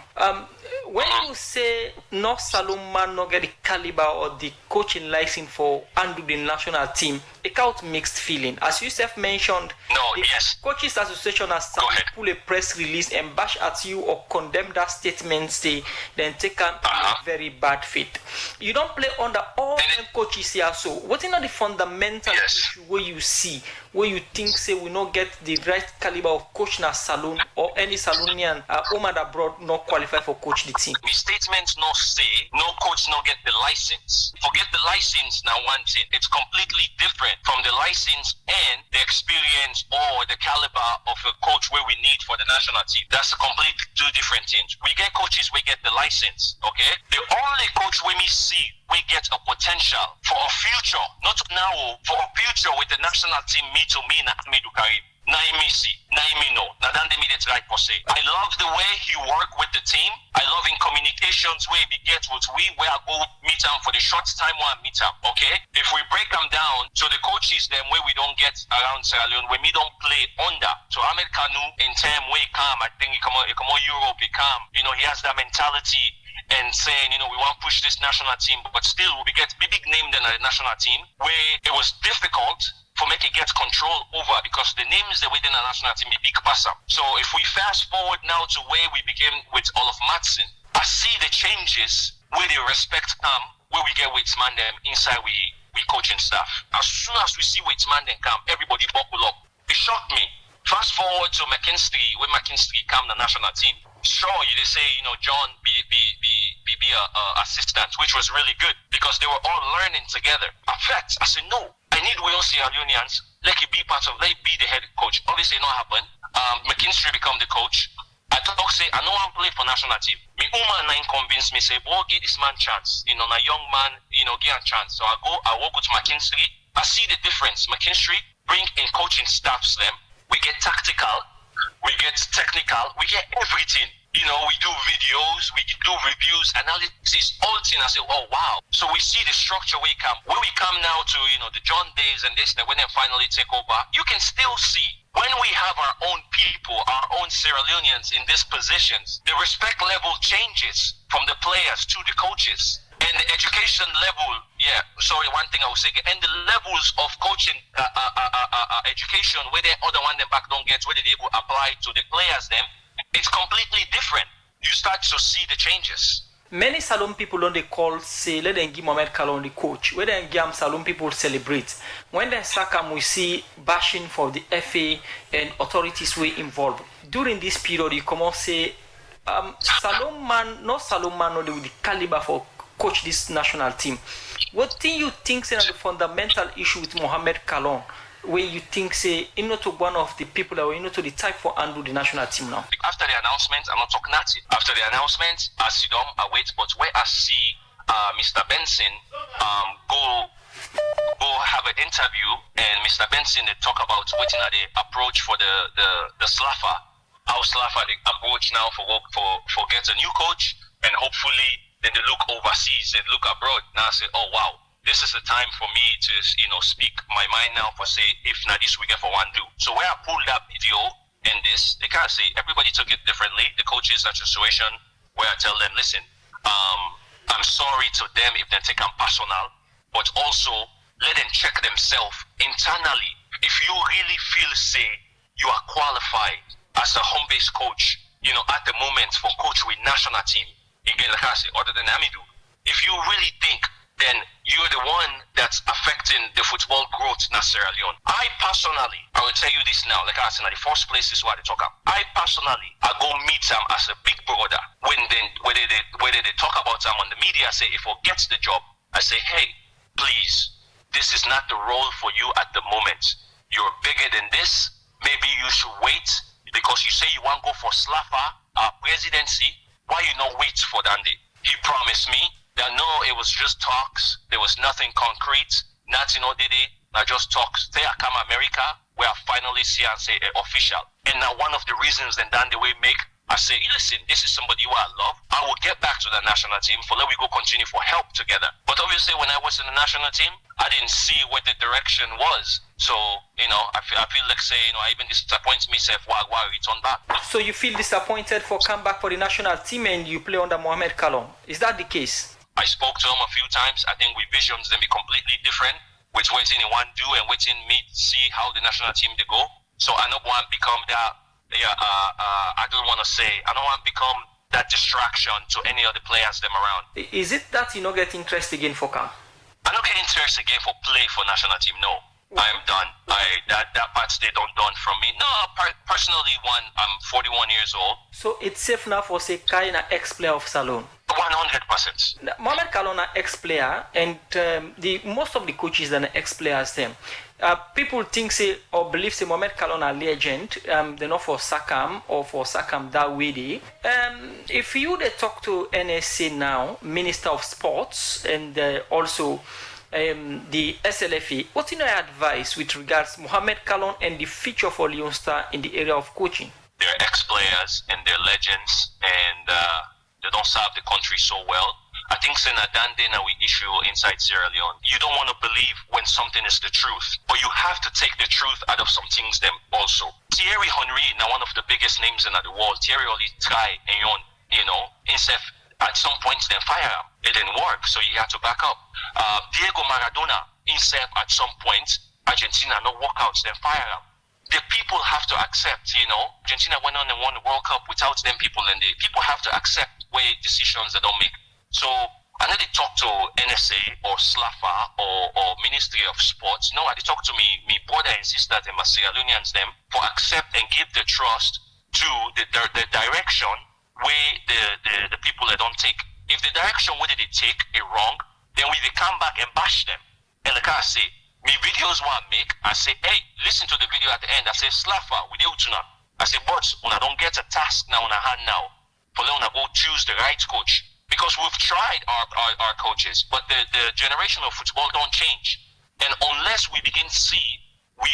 When you say no Salon man not get the caliber or the coaching license for undo the national team, it out mixed feeling. As you self mentioned, Coaches Association has pull a press release and bash at you or condemn that statement, say then take a very bad fit. You don't play under all them coaches here. So what is not the fundamental issue where you see, where you think say we not get the right caliber of coach na salon or any Salonian home and abroad not qualify for coach? coach the team. The statement no say, no coach no get the license. Forget the license now one thing. It's completely different from the license and the experience or the caliber of a coach where we need for the national team. That's completely two different things. We get coaches, we get the license, okay? The only coach we may see, we get a potential for a future, not now, for a future with the national team, me to me, na me do carry. Na me see, na me know. Na dan de me det right per se. I love the way he work with the team. I love in communications where he get with where I go meet him for the short time when I meet him. Okay? If we break them down to the coaches them where we don't get around Sierra Leone, when we don't play under. So Ahmed Kanu in time where he come, I think he come out Europe, he come. You know, he has that mentality and saying, you know, we want to push this national team, but still we get big name than a national team where it was difficult for make it get control over because the names that within the national team be big passer. So if we fast forward now to where we begin with Olaf Madsen, I see the changes where the respect come, where we get with Mandem inside we coaching staff. As soon as we see with Mandem come, everybody buckle up. It shocked me. Fast forward to McKinstry, when McKinstry come the national team. Sure, they say, you know, John be a assistant, which was really good because they were all learning together. In fact, I said, no, I need we all Sierra Leoneans, let it be part of, let it be the head coach. Obviously, it not happen. McKinstry become the coach. I talk, say, I know I'm playing for national team. Me nine convince me, say, boy, give this man chance. You know, a young man, you know, give a chance. So I walk with McKinstry. I see the difference. McKinstry bring in coaching staffs them. We get tactical, we get technical, we get everything. You know, we do videos, we do reviews, analysis, all things. I say, oh, wow. So we see the structure where we come now to, you know, the John days and this, when they finally take over, you can still see when we have our own people, our own Sierra Leoneans in these positions, the respect level changes from the players to the coaches. And the education level, one thing I was saying, and the levels of coaching education, where the other one them back don't get, where they able to apply to the players them, it's completely different. You start to see the changes. Many Salon people don't they call, say, let them give Mohamed Kalon the coach. When they give Salon people celebrate. When they sack him, we see bashing for the FA and authorities were involved. During this period, you come and say, Salon man, not the caliber for coach this national team. What do you think is the fundamental issue with Mohamed Kalon, where you think, say, to one of the people that were to the type for handle the national team now? After the announcement, I'm not talking Nazi. After the announcement, I sit down, I wait, but where I see Mr. Benson go have an interview, and Mr. Benson they talk about waiting at the approach for the Slaffer, how Slaffer the approach now for get a new coach, and hopefully then they look overseas, they look abroad. Now I say, oh wow, this is the time for me to, you know, speak my mind now for say, if not this we get for one do. So where I pulled that video and this, they can't say, everybody took it differently. The coaches are in a situation where I tell them, listen, I'm sorry to them if they take them personal, but also let them check themselves internally. If you really feel, say, you are qualified as a home-based coach, you know, at the moment for coach with national team, again, like I say, other than Amidou, if you really think, then you're the one that's affecting the football growth in Sierra Leone. I personally, I will tell you this now, like I said, the first place is where they talk about. I personally, I go meet them as a big brother. Whether they talk about them on the media, I say, if he gets the job, I say, hey, please, this is not the role for you at the moment. You're bigger than this. Maybe you should wait because you say you want to go for Slaffer presidency. Why you not wait for that day? He promised me that no, it was just talks. There was nothing concrete. Nothing, did it. I just talks. They are come America, where I finally see and say official. And now one of the reasons then the way make, I say, listen, this is somebody who I love. I will get back to the national team for let we go continue for help together. But obviously when I was in the national team, I didn't see what the direction was. So, you know, I feel like say, you know, I even disappoints myself why return back. So you feel disappointed for come back for the national team and you play under Mohamed Kalon. Is that the case? I spoke to him a few times. I think we visions them be completely different. Which waiting in one do and waiting me see how the national team they go. So I don't want to become that. I don't want to say. I don't want to become that distraction to any of the players them around. Is it that you not get interest again for camp? I don't get interest again for play for national team. No. I'm done. That part they don't done from me. No, personally, I'm 41 years old. So it's safe now for say Kaina ex-player of Salon. 100%. Mohamed Kalona ex-player, and the most of the coaches that are ex-players them. People think say or believe say Mohamed Kalona legend. They're not for Sakam or for Sakam that way. If you they talk to NSC now, Minister of Sports, and also the SLFA, what's your advice with regards Mohamed Kalon and the future for Leon Star in the area of coaching? They're ex-players and they're legends, and they don't serve the country so well. I think Senadande now we issue inside Sierra Leone. You don't want to believe when something is the truth, but you have to take the truth out of some things them also. Thierry Henry, now one of the biggest names in the world, Thierry only try and instead at some points then fire him. It didn't work, so you had to back up. Diego Maradona, himself at some point, Argentina no walkouts, then fire him. The people have to accept, Argentina went on and won the World Cup without them people, and the people have to accept way decisions they don't make. So I know they talk to NSA or SLAFA or Ministry of Sports. No, they talk to me brother and sister, them Sierra Leoneans, them for accept and give the trust to the direction where the people that don't take. If the direction where they take is wrong, then we come back and bash them. And like I say, me videos want to make, I say, hey, listen to the video at the end. I say, Slafa, we do tonight. I say, but when I don't get a task now on a hand now, for them to go choose the right coach. Because we've tried our coaches, but the generation of football don't change. And unless we begin to see, we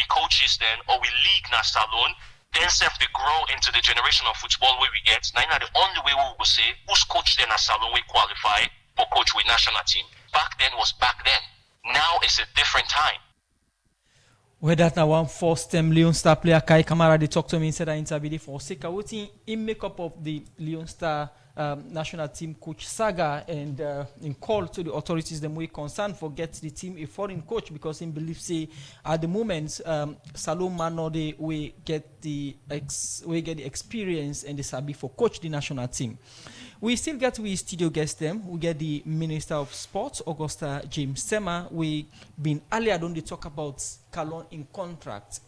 coaches then, or we league na salon, then self they grow into the generation of football where we get. Now the only way we will say who's coach then a salon we qualify for coach with national team. Back then was back then. Now it's a different time. Well, that now one first Leon Star player Kai Kamara they talk to me inside the interview for Sika. What in makeup of the Leon Star national team coach saga and in call to the authorities them we concerned for get the team a foreign coach because in belief say at the moment Saloma no they we get the experience and the sabi for coach the national team. We still get we studio guest them. We get the Minister of Sports, Augusta James Tema. We been earlier don't they talk about Kalon in contract.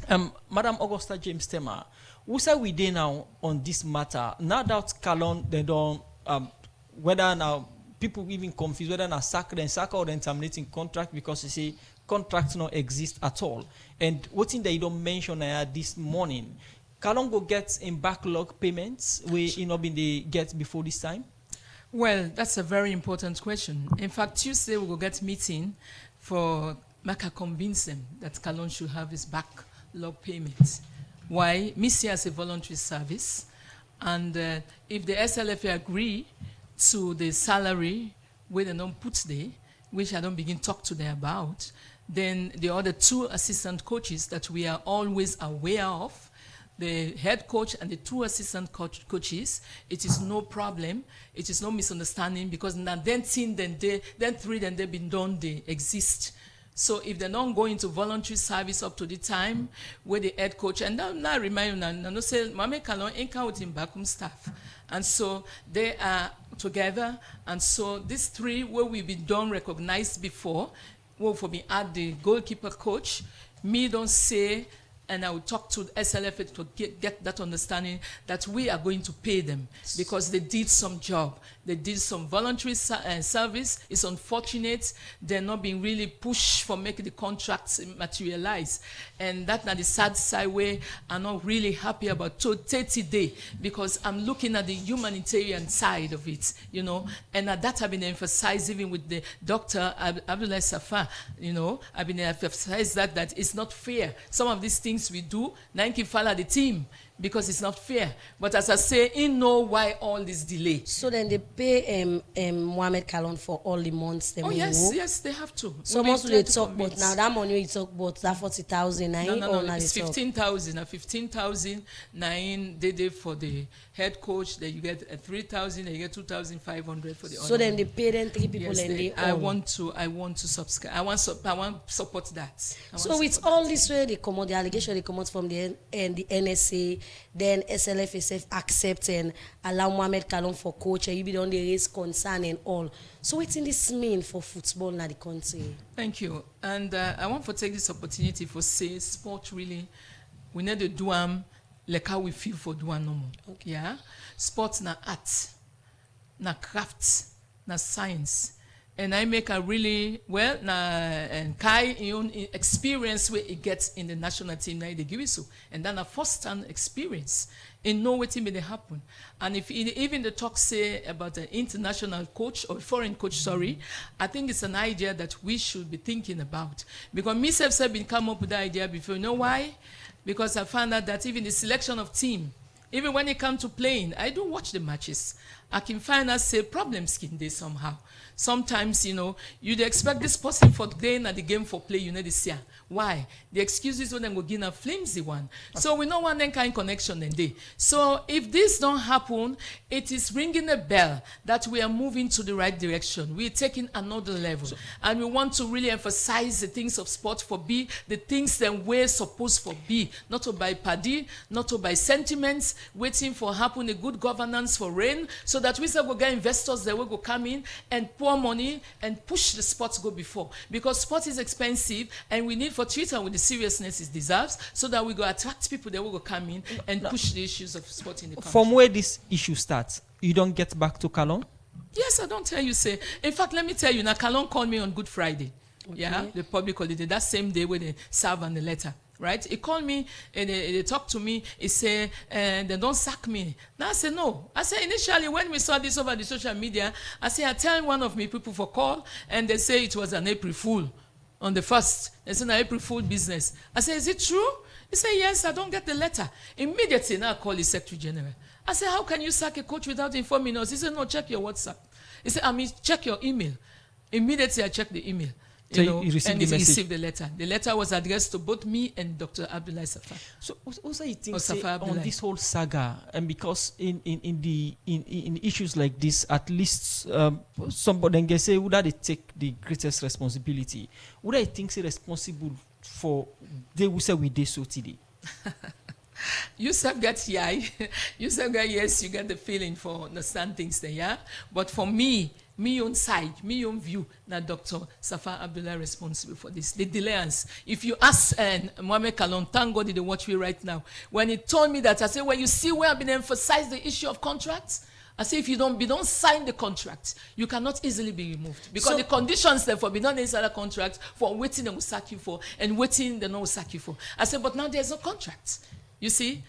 Madam Augusta James Tema, who say we dey now on this matter? Now that Kalon they don't whether now people even confused whether now sack or then terminating contract because you see contracts not exist at all. And what thing that you don't mention this morning. Kalon go get in backlog payments we been they get before this time? Well, that's a very important question. In fact, Tuesday we will get meeting for Maka convince them that Kalon should have his backlog payments. Why? Me see as a voluntary service, and if the SLFA agree to the salary where they don't put there, which I don't begin talk to them about, then the other two assistant coaches that we are always aware of, the head coach and the two assistant coaches, it is no problem. It is no misunderstanding because now then three they been done, they exist. So if they're not going to voluntary service up to the time where the head coach, and now remind you, no say, Mame Kalon ain't counting Bakum staff. And so they are together. And so these three where we've been done recognized before, well, for me add the goalkeeper coach, me don't say, and I will talk to SLFA to get that understanding that we are going to pay them because they did some job. They did some voluntary service. It's unfortunate they're not being really pushed for making the contracts materialize. And that's not the sad side where I'm not really happy about 30 days because I'm looking at the humanitarian side of it, and that I've been emphasized even with the Dr. Abdullah Safa, I've been emphasized that it's not fair. Some of these things we do, Nike follow the team because it's not fair. But as I say, you know why all this delay. So then they pay Mohamed Kalon for all the months. Yes, they have to. So most of they talk about now that money we talk about that 40,000 No, it's 15,000. 15,000 they did for the head coach. Then you get 3,000. Then you get 2,500 for the. So then they pay them three people and they. I want to subscribe. I want to support that. So with all this way they come out, the allegation they come out from the NSA then SLF itself accept and allow Mohamed Kalon for coach, and you be the only raise concern and all. So what's in this mean for football in the country? Thank you. And I want to take this opportunity for say sport really, we need to do like how we feel for doing no more. Okay. Yeah? Sports na art, na craft, na science. And I make a really, well, and Kai, own experience where it gets in the national team, now they give it so. And then a first-hand experience in know what may happen. And if even the talk say about an international coach or foreign coach, sorry, I think it's an idea that we should be thinking about. Because myself have been come up with the idea before. You know why? Because I found out that even the selection of team, even when it comes to playing, I don't watch the matches. I can find out say problems in there somehow. Sometimes, you'd expect this person for playing at the game for play, this year. Why? The excuses when they go give a flimsy one. So we don't want that kind of connection in there. So if this don't happen, it is ringing a bell that we are moving to the right direction. We are taking another level. And we want to really emphasize the things of sport for be the things that we're supposed for be. Not to by party, not to by sentiments, waiting for happen a good governance for rain, so that we will get investors that will go come in and pour money and push the sport go before. Because sport is expensive and we need for Twitter with the seriousness it deserves, so that we go attract people that will go come in and push the issues of sport in the country. From where this issue starts, you don't get back to Kalon? Yes, I don't tell you, say. In fact, let me tell you, now Kalon called me on Good Friday. Okay. Yeah, the public holiday, that same day when they serve on the letter. Right? He called me and they talked to me. He said, they don't sack me. Now I said, no. I said, initially, when we saw this over the social media, I said, I tell one of my people for call, and they say it was an April Fool on the 1st. It's an April Fool business. I said, is it true? He said, yes, I don't get the letter. Immediately, now I call the Secretary General. I said, how can you sack a coach without informing us? He said, no, check your WhatsApp. He said, check your email. Immediately, I checked the email. You received the letter. The letter was addressed to both me and Dr. Abdullahi Safar. So, what do you think on this whole saga? And because in issues like this, at least somebody can say, would they take the greatest responsibility? Would I think say responsible for they will say we did so today? You have got you have got yes, you get the feeling for understand things there, yeah. But for me own side, me own view, now Dr. Safar Abdullah responsible for this. The delays. If you ask Mohamed Kalon, thank God they watch me right now. When he told me that, I said, well, you see where I've been emphasized the issue of contracts? I say if you don't sign the contract, you cannot easily be removed. Because the conditions therefore be not inside a contract for waiting they will sack you for and waiting they don't sack you for. I said, but now there's no contract. You see?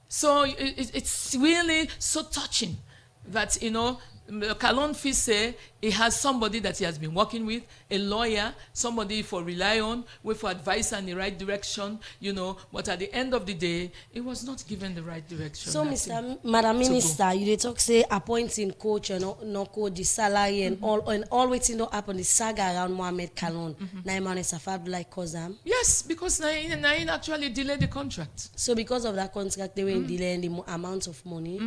So it's really so touching that, Kalon Fee say he has somebody that he has been working with, a lawyer, somebody for rely on, with for advice in the right direction, but at the end of the day, it was not given the right direction. So, Madam Minister, you talk say appointing coach and no coach, the salary and all waiting to happen, the saga around Mohamed Kalon. Naimane Safar like Kozam. Yes, because Nain actually delayed the contract. So because of that contract, they were delaying the amount of money.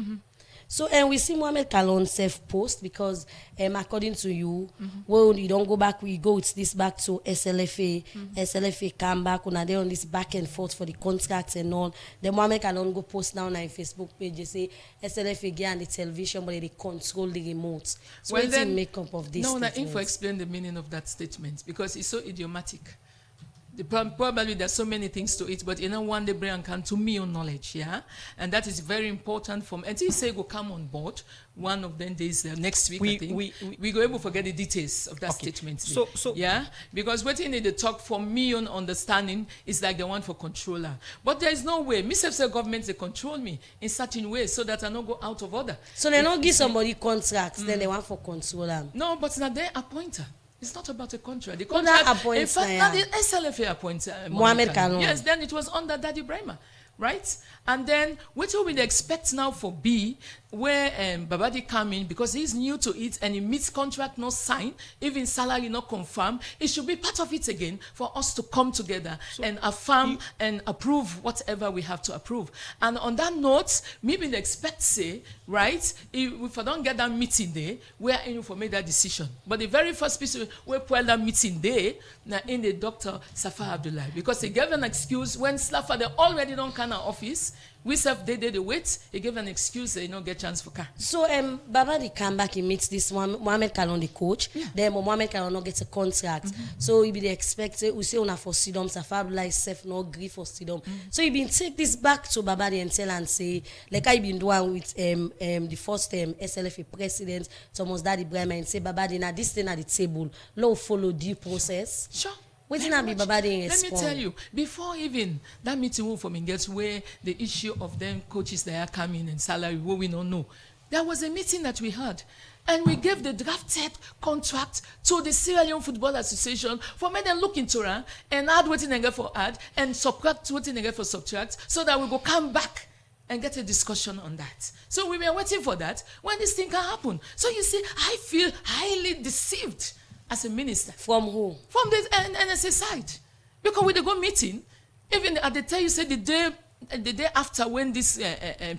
So, and we see Mohamed Kalon self-post because, according to you, well, you don't go back, we go with this back to SLFA. SLFA come back, when they're on this back and forth for the contracts and all. Then Mohamed Kalon go post now on a Facebook page, they say SLFA get on the television, but they control the remote. So, well, then, make up of this statement? No, Info explain the meaning of that statement because it's so idiomatic. Probably there's so many things to it, but one day bring can to me on knowledge, yeah, and that is very important. From until you say go come on board, one of them days next week, I think we go able to forget the details of that statement. So yeah, because what you need to talk for me on understanding is like the one for controller, but there is no way. Me say government they control me in certain ways so that I don't go out of order. So they don't give somebody contracts, then they want for controller. No, but now they appointer. It's not about a contract. The contract, in fact, now the SLFA appoints Mohamed Kalon. Yes, then it was under Daddy Brahma, right? And then what we expect now for B, where Babadi come in, because he's new to it and he meets contract not signed, even salary not confirmed, it should be part of it again for us to come together and affirm and approve whatever we have to approve. And on that note, maybe they expect say, right, if I don't get that meeting there, we are in for make that decision. But the very first piece we put that meeting there, now in the Dr. Safar Abdullah, because they gave an excuse when Slafa they already don't can Ghana office. We self they did the wait. He gave an excuse. They not get chance for car. So Babadi come back. He meets this Mohamed Kalon, the coach. Yeah. Then Mohamed Kalon not get a contract. So he be the expected. We say una for Sidom. Safab like self no agree for Sidom. So he been take this back to Babadi and tell and say like I been doing with the first SLFA president Thomas Daddy Brahma and say Babadi na this thing at the table. Law follow due process. Sure. Let me tell you, before even that meeting will for me gets where the issue of them coaches that are coming and salary, what we don't know. There was a meeting that we had, and we gave the drafted contract to the Sierra Leone Football Association for me then look into it and add what in get for add and subtract what in get for subtract so that we go come back and get a discussion on that. So we were waiting for that when this thing can happen. So you see, I feel highly deceived as a minister. From who? From the NSA side. Because with the go meeting, even at the time you said the day after when this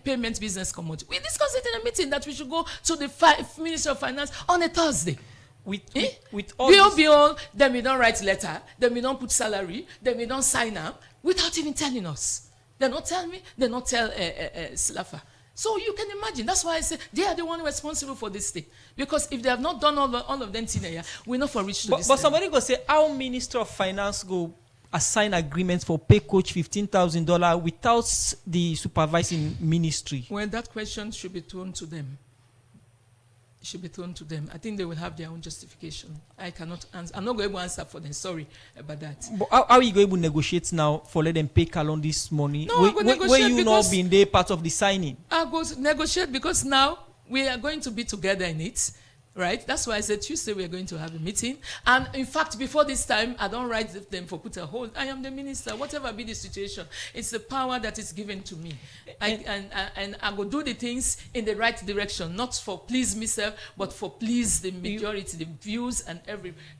payment business come out, we discussed it in a meeting that we should go to the Minister of Finance on a Thursday. With all bill, then we don't write letter, then we don't put salary, then we don't sign up without even telling us. They not tell me, they not tell Slafa. So you can imagine. That's why I say they are the one responsible for this thing. Because if they have not done all of them in we're not for reach to this. But somebody go say, our Minister of Finance go assign agreements for pay coach $15,000 without the supervising ministry? Well, that question should be thrown to them. It should be thrown to them. I think they will have their own justification. I cannot answer. I'm not going to answer for them. Sorry about that. But how are you going to negotiate now for let them pay Kalon this money? No, I'm going to negotiate you not been there part of the signing? I'll go negotiate because now we are going to be together in it. Right? That's why I said Tuesday we are going to have a meeting. And in fact, before this time, I don't write them for put a hold. I am the minister. Whatever be the situation, it's the power that is given to me. And I will do the things in the right direction, not for please myself, but for please the majority, the views and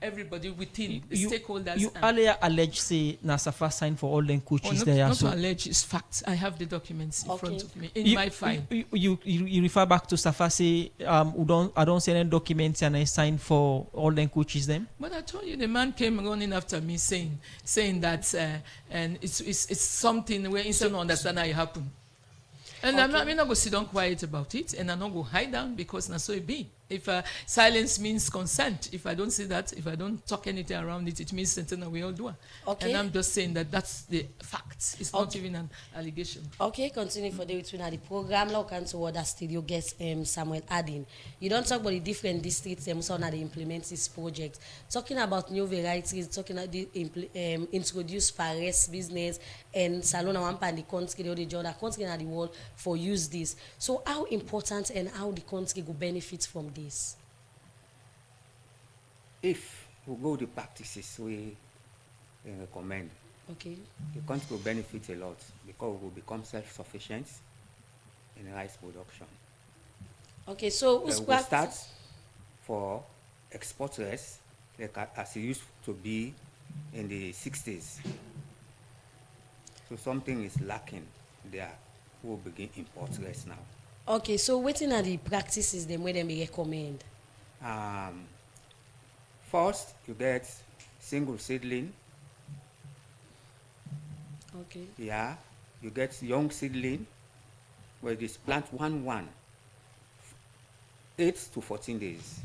everybody within the stakeholders. You earlier alleged say Nasafa signed for all them coaches there. Not to allege, it's fact. I have the documents in front of me in my file. You refer back to Safa say I don't see any documents and I signed for all them coaches them. But I told you the man came running after me saying that and it's something where instead of understand how it happened. And I'm not going to sit down quiet about it, and I'm not going to hide down because that's so it be. If silence means consent, if I don't say that, if I don't talk anything around it, it means something that we all do. Okay. And I'm just saying that that's the fact. It's not even an allegation. Okay, continue for the between the program. Now can to other studio guest Samuel Adin. You don't talk about the different districts so now they implement this project. Talking about new varieties, talking about the introduce Paris business and salon and one pan the country, the other country in the world for use this. So how important and how the country will benefit from this? If we go the practices we recommend, okay, the country will benefit a lot because we will become self-sufficient in rice production. Okay, so we will start for exporters like as it used to be in the 60s. So something is lacking there. We will begin importers now. Okay, so what are the practices them where they may recommend? First, you get single seedling. Okay. Yeah, you get young seedling, where this plant 8 to 14 days.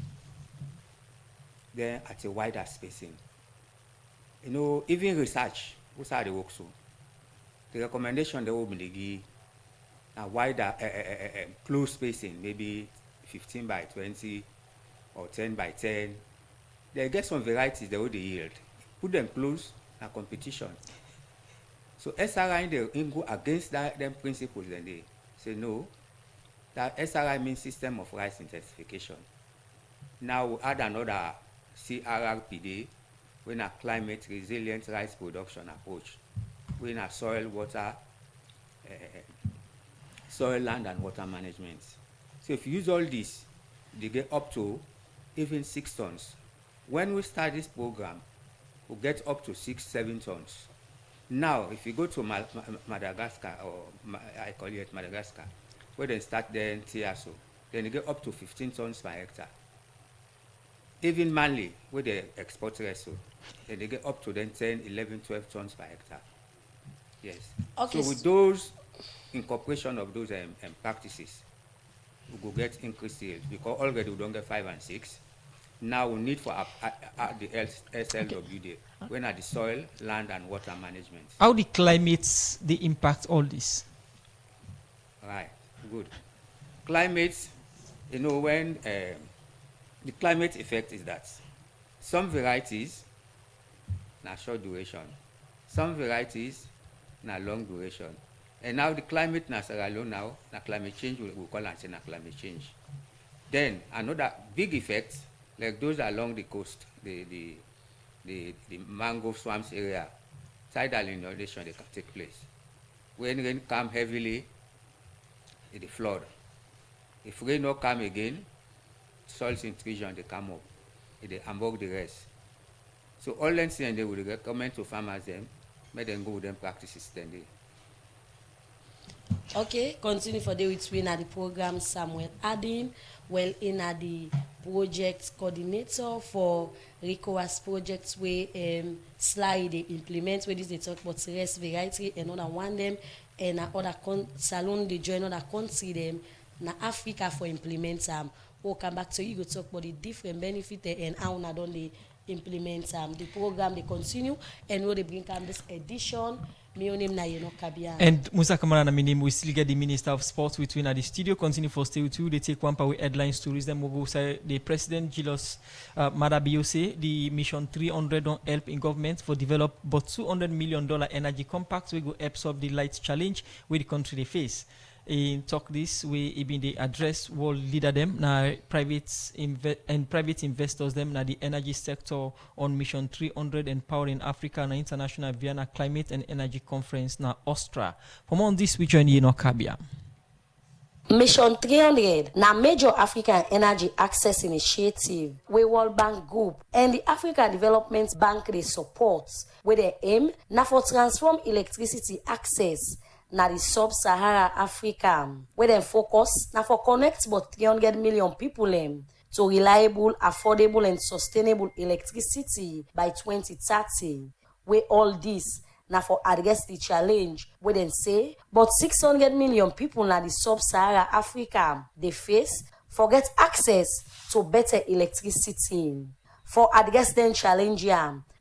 Then at a wider spacing. You know, even research, what's how they work so. The recommendation they will be a wider close spacing, maybe 15 by 20 or 10 by 10. They get some varieties they will yield. Put them close na competition. So SRI they go against them principles and they say no. That SRI means system of rice intensification. Now we add another CRRPD when a climate resilient rice production approach. When a soil, water, soil, land, and water management. So if you use all this, they get up to even 6 tons. When we start this program, we'll get up to 6-7 tons. Now, if you go to Madagascar, or I call it Madagascar, where they start there in TSO, then you get up to 15 tons per hectare. Even Mali, where they export reso, then they get up to then 10, 11, 12 tons per hectare. Yes. Okay. So with those incorporation of those practices, we will get increased yield because already we don't get 5 and 6. Now we need for the SLWD, when are the soil, land, and water management. How the climates they impact all this? Right, good. Climate, you know, when the climate effect is that some varieties na short duration, some varieties na long duration. And now the climate na Sierra Leone now, na climate change, we call it na climate change. Then another big effect, like those along the coast, the mangrove swamps area, tidal inundation they can take place. When rain come heavily, it flood. If rain not come again, soil intrusion they come up, they among the rest. So all them things they would recommend to farmers them, make them go with them practices then they. Okay, continue for the with at the program Samuel Adding, well in at the project coordinator for RECOWAS projects where slide they implement where this they talk about rest variety and other one them and other salon they join other country them na Africa for implement we'll come back to you go talk about the different benefit and how na don't they implement the program they continue and where they bring this edition. And Musa Kamara na minim, we still get the Minister of Sports between at the studio. Continue for stay with you. They take one power headline stories. Then we'll go say the President Julius Madabio say the mission 300 don't help in government for develop but $200 million energy compact. We go help solve the light challenge where the country they face. In talk this we even they address world leader them na private investors them na the energy sector on mission 300 empowering Africa na international Vienna climate and energy conference na Austria. For more on this we join you in Okabia. Mission 300 na major African energy access initiative where World Bank Group and the African Development Bank they support where they aim na for transform electricity access na the sub-Sahara Africa, where they focus na for connect about 300 million people to reliable, affordable, and sustainable electricity by 2030. Where all this na for address the challenge, where they say, but 600 million people na the sub-Sahara Africa they face forget access to better electricity. For address them challenge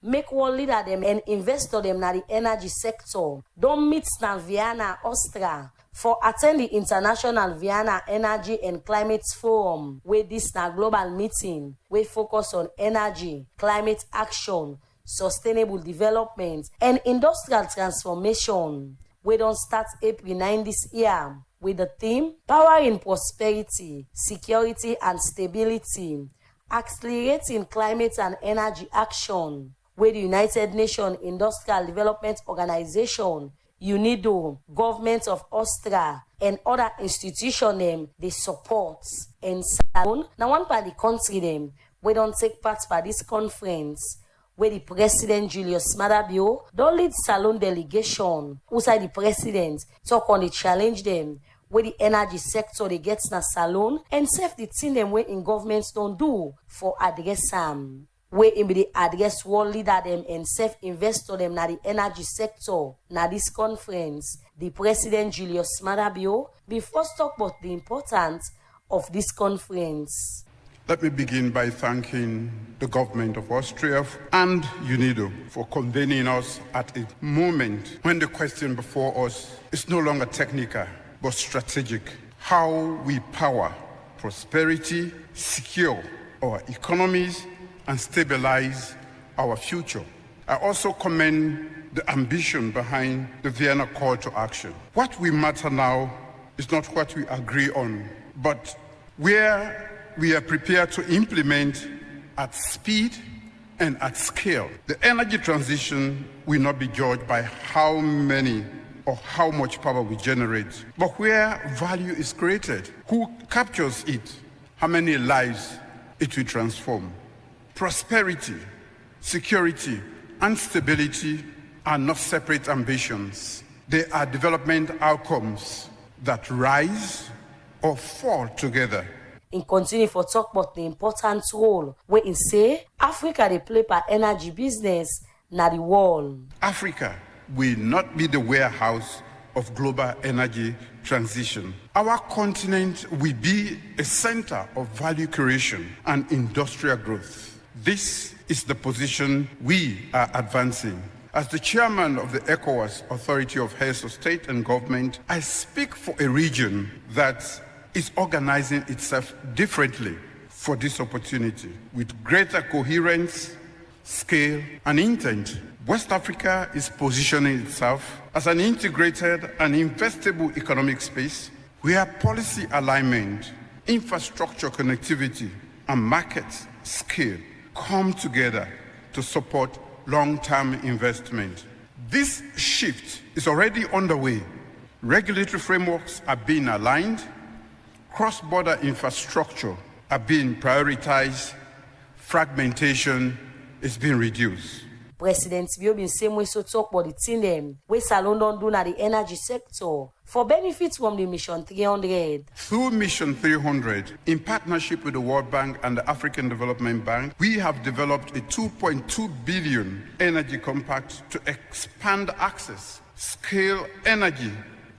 make world leader them and investor them na the energy sector. Don't meet na Vienna, Austria for attend the International Vienna Energy and Climate Forum where this na global meeting we focus on energy, climate action, sustainable development and industrial transformation. We don't start April 9 this year with the theme Powering Prosperity, Security and Stability, Accelerating Climate and Energy Action, where the United Nations Industrial Development Organization, UNIDO, Government of Austria, and other institutions they support. And Salon, now one part of the country them, we don't take part by this conference, where the President Julius Madabio don't lead Salon delegation, outside the President, talk on the challenge them, where the energy sector they get na Salon, and save the thing them where in governments don't do for address where in the address world leader them and self-investor them na the energy sector na this conference. The President Julius Madabio before talk about the importance of this conference. Let me begin by thanking the government of Austria and UNIDO for convening us at a moment when the question before us is no longer technical but strategic. How we power prosperity, secure our economies, and stabilize our future. I also commend the ambition behind the Vienna call to action. What we matter now is not what we agree on, but where we are prepared to implement at speed and at scale. The energy transition will not be judged by how many or how much power we generate, but where value is created, who captures it, how many lives it will transform. Prosperity, security, and stability are not separate ambitions. They are development outcomes that rise or fall together. In continue for talk about the important role where in say Africa they play per energy business na the world. Africa will not be the warehouse of global energy transition. Our continent will be a center of value creation and industrial growth. This is the position we are advancing. As the chairman of the ECOWAS Authority of Heads of State and Government, I speak for a region that is organizing itself differently for this opportunity with greater coherence, scale, and intent. West Africa is positioning itself as an integrated and investable economic space where policy alignment, infrastructure connectivity, and market scale come together to support long-term investment. This shift is already underway. Regulatory frameworks are being aligned, cross-border infrastructure are being prioritized, fragmentation is being reduced. President Biobin same way so talk about the thing them we Salon don't do na the energy sector for benefits from the Mission 300. Through Mission 300, in partnership with the World Bank and the African Development Bank, we have developed a 2.2 billion energy compact to expand access, scale energy,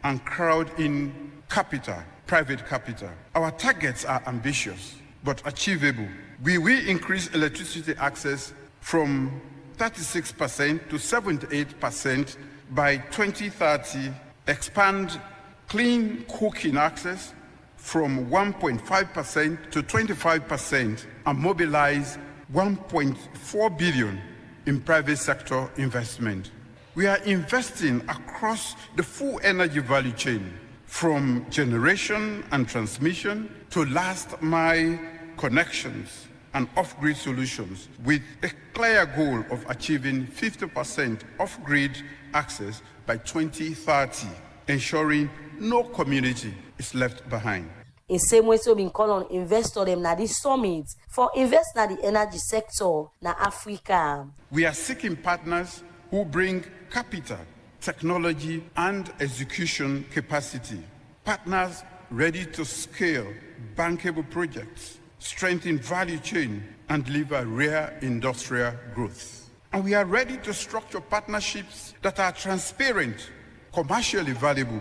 and crowd in capital, private capital. Our targets are ambitious but achievable. We will increase electricity access from 36% to 78% by 2030, expand clean cooking access from 1.5% to 25%, and mobilize 1.4 billion in private sector investment. We are investing across the full energy value chain, from generation and transmission to last mile connections and off-grid solutions, with a clear goal of achieving 50% off-grid access by 2030, ensuring no community is left behind. In same way so been call on investor them na this summit for invest na the energy sector na Africa. We are seeking partners who bring capital, technology, and execution capacity. Partners ready to scale bankable projects, strengthen value chain, and deliver real industrial growth. And we are ready to structure partnerships that are transparent, commercially viable,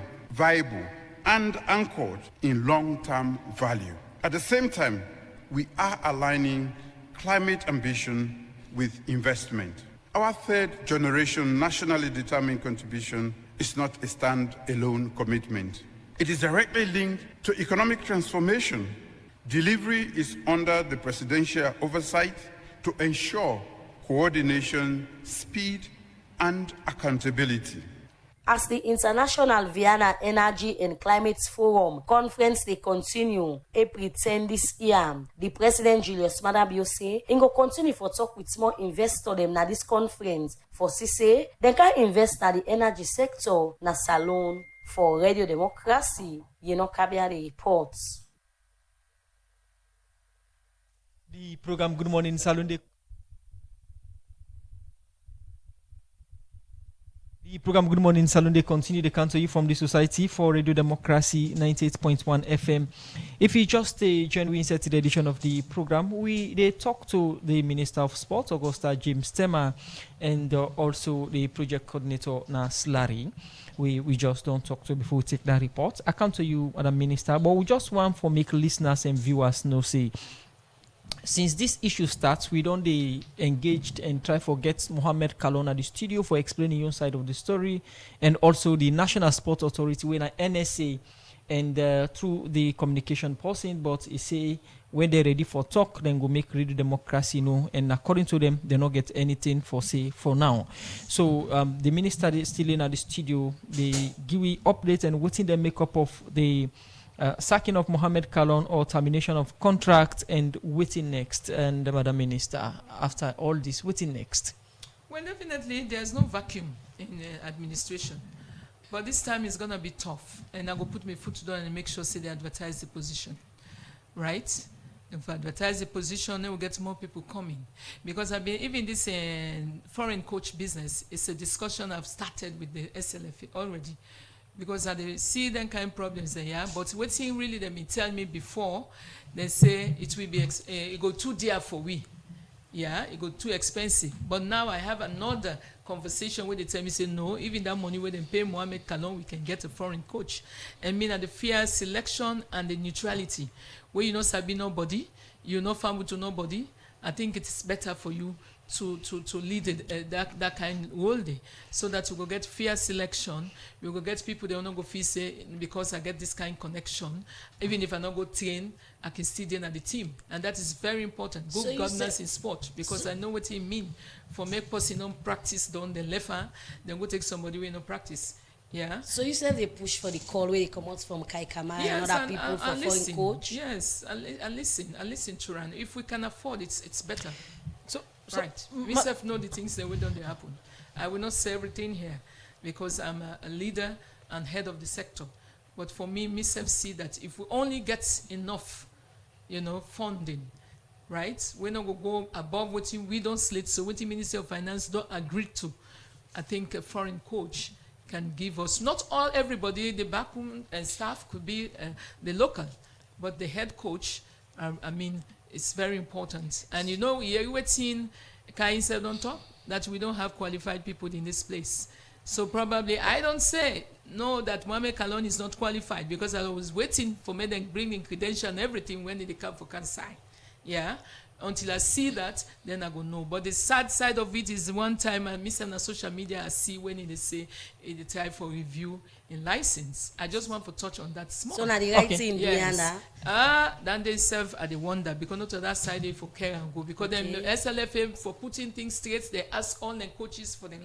and anchored in long-term value. At the same time, we are aligning climate ambition with investment. Our third generation nationally determined contribution is not a stand-alone commitment. It is directly linked to economic transformation. Delivery is under the presidential oversight to ensure coordination, speed, and accountability. As the International Vienna Energy and Climate Forum conference they continue April 10 this year, the President Julius Maada Bio say he go continue for talk with more investors them na this conference for say they can invest na the energy sector na Salon for Radio Democracy. Kabia the reports. The program Good Morning Salon. The program Good Morning Salon they continue to come to you from the Society for Radio Democracy 98.1 FM. If you just join we inside the edition of the program, they talk to the Minister of Sport, Augusta James Tema, and also the project coordinator Nas Larry. We just don't talk to before we take that report. I come to you, Madam Minister, but we just want for make listeners and viewers know say since this issue starts, we don't engaged and try to get Mohammed Kalon at the studio for explaining your side of the story, and also the National Sport Authority, when NSA, and through the communication person, but he say when they're ready for talk, then go make Radio Democracy know, and according to them, they not get anything for say for now. So the minister is still in at the studio. They give me updates and what's in the makeup of the sacking of Mohammed Kalon or termination of contract, and waiting next. And Madam Minister, after all this, waiting next? Well, definitely there's no vacuum in administration, but this time it's gonna be tough, and I go put my foot down and make sure say they advertise the position, right? If I advertise the position, then we'll get more people coming, because I've been even this foreign coach business. It's a discussion I've started with the SLFA already. Because I see them kind of problems there, yeah. But what thing really they tell me before, they say it will be it go too dear for we. Yeah, it got too expensive. But now I have another conversation where they tell me, say, no, even that money where they pay Mohamed Kalon, we can get a foreign coach. And mean at the fair selection and the neutrality, where you know Sabi nobody, you know family to nobody. I think it's better for you to lead it, that kind of role day, so that we will get fair selection. We will get people they will not go feel say because I get this kind of connection. Even if I not go train, I can still in at the team, and that is very important. Good So governance in sport, because so I know what it mean for make person don't practice done the left hand, then go take somebody who no practice. Yeah. So you said they push for the call where they come out from Kaikama and other people for foreign coach. Yes, I listen to Ran. If we can afford it, it's better. So right. We self know the things that will don't happen. I will not say everything here because I'm a leader and head of the sector. But for me self see that if we only get enough, funding, right? We're not going to go above what we don't slate. So what the Ministry of Finance don't agree to, I think a foreign coach can give us, not everybody, the backroom and staff could be the local, but the head coach, it's very important. And you're waiting, Kai said on top, that we don't have qualified people in this place. So probably, I don't say, no, that Mohamed Kalon is not qualified, because I was waiting for me to bring in credential and everything when they come for Kansai. Yeah? Until I see that, then I go know. But the sad side of it is one time I miss on social media, I see when they say they try for review in license. I just want to touch on that small. So now the right thing, yes. Then they serve at the wonder, because not to that side they for care and go. Because then the SLFA, for putting things straight, they ask all the coaches for the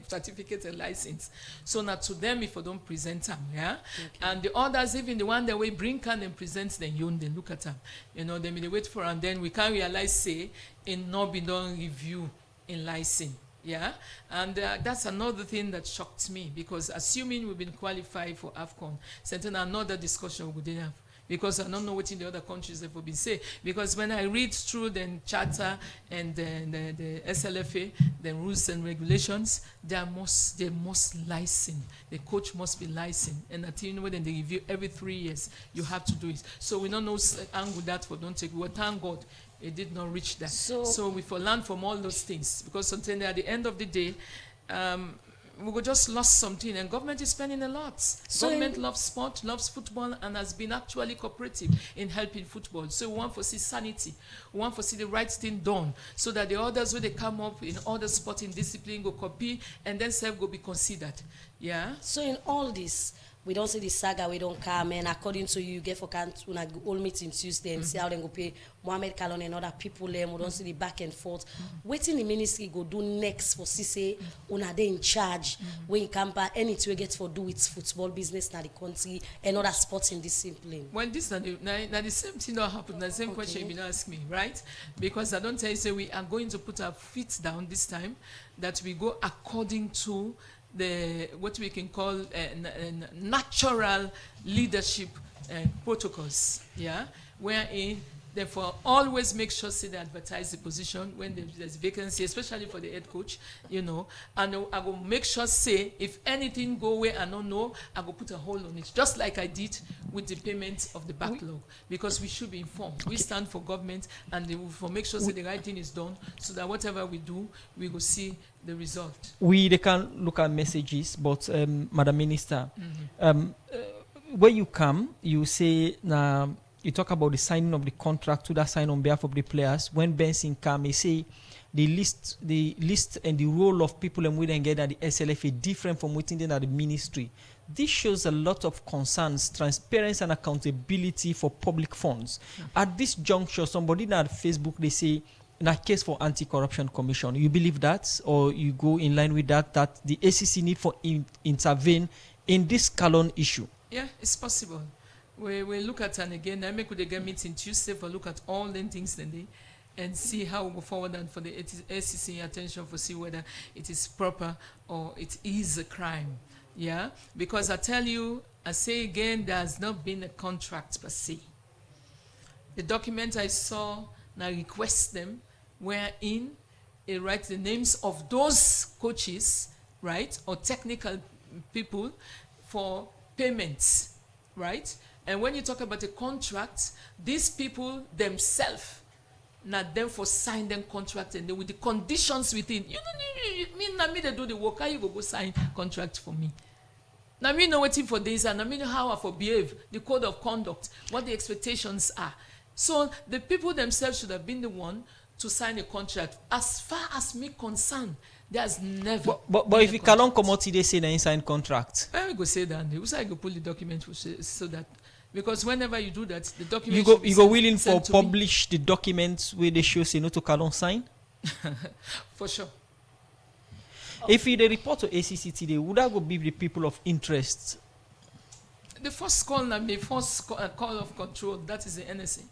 certificate and license. So now to them, if I don't present them, yeah? Okay. And the others, even the one that we bring can and present them, they look at them. They may wait for, and then we can realize, say, in not be done review in license. Yeah, and that's another thing that shocked me, because assuming we've been qualified for AFCON, certain another discussion we didn't have, because I don't know what in the other countries have been say. Because when I read through the charter and the SLFA, the rules and regulations, they must license. The coach must be licensed, and I think when they review every 3 years, you have to do it. So we don't know angle that for don't take. Well, thank God. It did not reach that. So we learn from all those things, because sometimes at the end of the day, we just lost something, and government is spending a lot. Government loves sport, loves football, and has been actually cooperative in helping football. So we want to see sanity. We want to see the right thing done, so that the others, when they come up in other sporting discipline, go copy, and then self go be considered. Yeah. So in all this, we don't see the saga, we don't come, and according to you, get for Kantuna all meeting Tuesday and see how they go pay Mohamed Kalon and other people there. We don't see the back and forth. Waiting the ministry go do next for say una they in charge when you come back anything we get for do with football business na the country and other sporting discipline. Well, this now the same thing that happened. The same question you ask me, right? Because I don't tell you say we are going to put our feet down this time, that we go according to the what we can call natural leadership protocols, yeah, wherein therefore always make sure say they advertise the position when there's vacancy, especially for the head coach, and I will make sure say if anything go away I don't know, I will put a hold on it, just like I did with the payment of the backlog, because we should be informed. We stand for government, and they will make sure say the right thing is done, so that whatever we do, we will see the result. They can look at messages, but Madam Minister, when you come, you say you talk about the signing of the contract to that sign on behalf of the players. When Benson come, he say the list and the role of people and we then get at the SLFA different from within the ministry. This shows a lot of concerns, transparency and accountability for public funds. At this juncture, somebody at Facebook, they say, in a case for anti-corruption commission, you believe that, or you go in line with that the ACC need for intervene in this Kalon issue? Yeah, it's possible. We look at, and again, I make with the game meeting Tuesday for look at all the things then and see how we go forward, and for the ACC attention for see whether it is proper or it is a crime. Yeah, because I tell you, I say again, there has not been a contract per se. The document I saw, and I request them, wherein it writes the names of those coaches, right, or technical people for payments, right? And when you talk about a contract, these people themselves Now them for sign them contract and then with the conditions within. You don't need me they do the work. How you go sign contract for me? Now me know waiting for this and I mean how I for behave, the code of conduct, what the expectations are. So the people themselves should have been the one to sign a contract. As far as me concerned, there's never. But if you can't come out today say that you sign contract, I go say that. Who's I go pull the document so that. Because whenever you do that, the document you go willing for publish the documents where they show say no to Kalon sign? For sure. If they report to ACC today, would that go be the people of interest? The first call call of control, that is the NSA.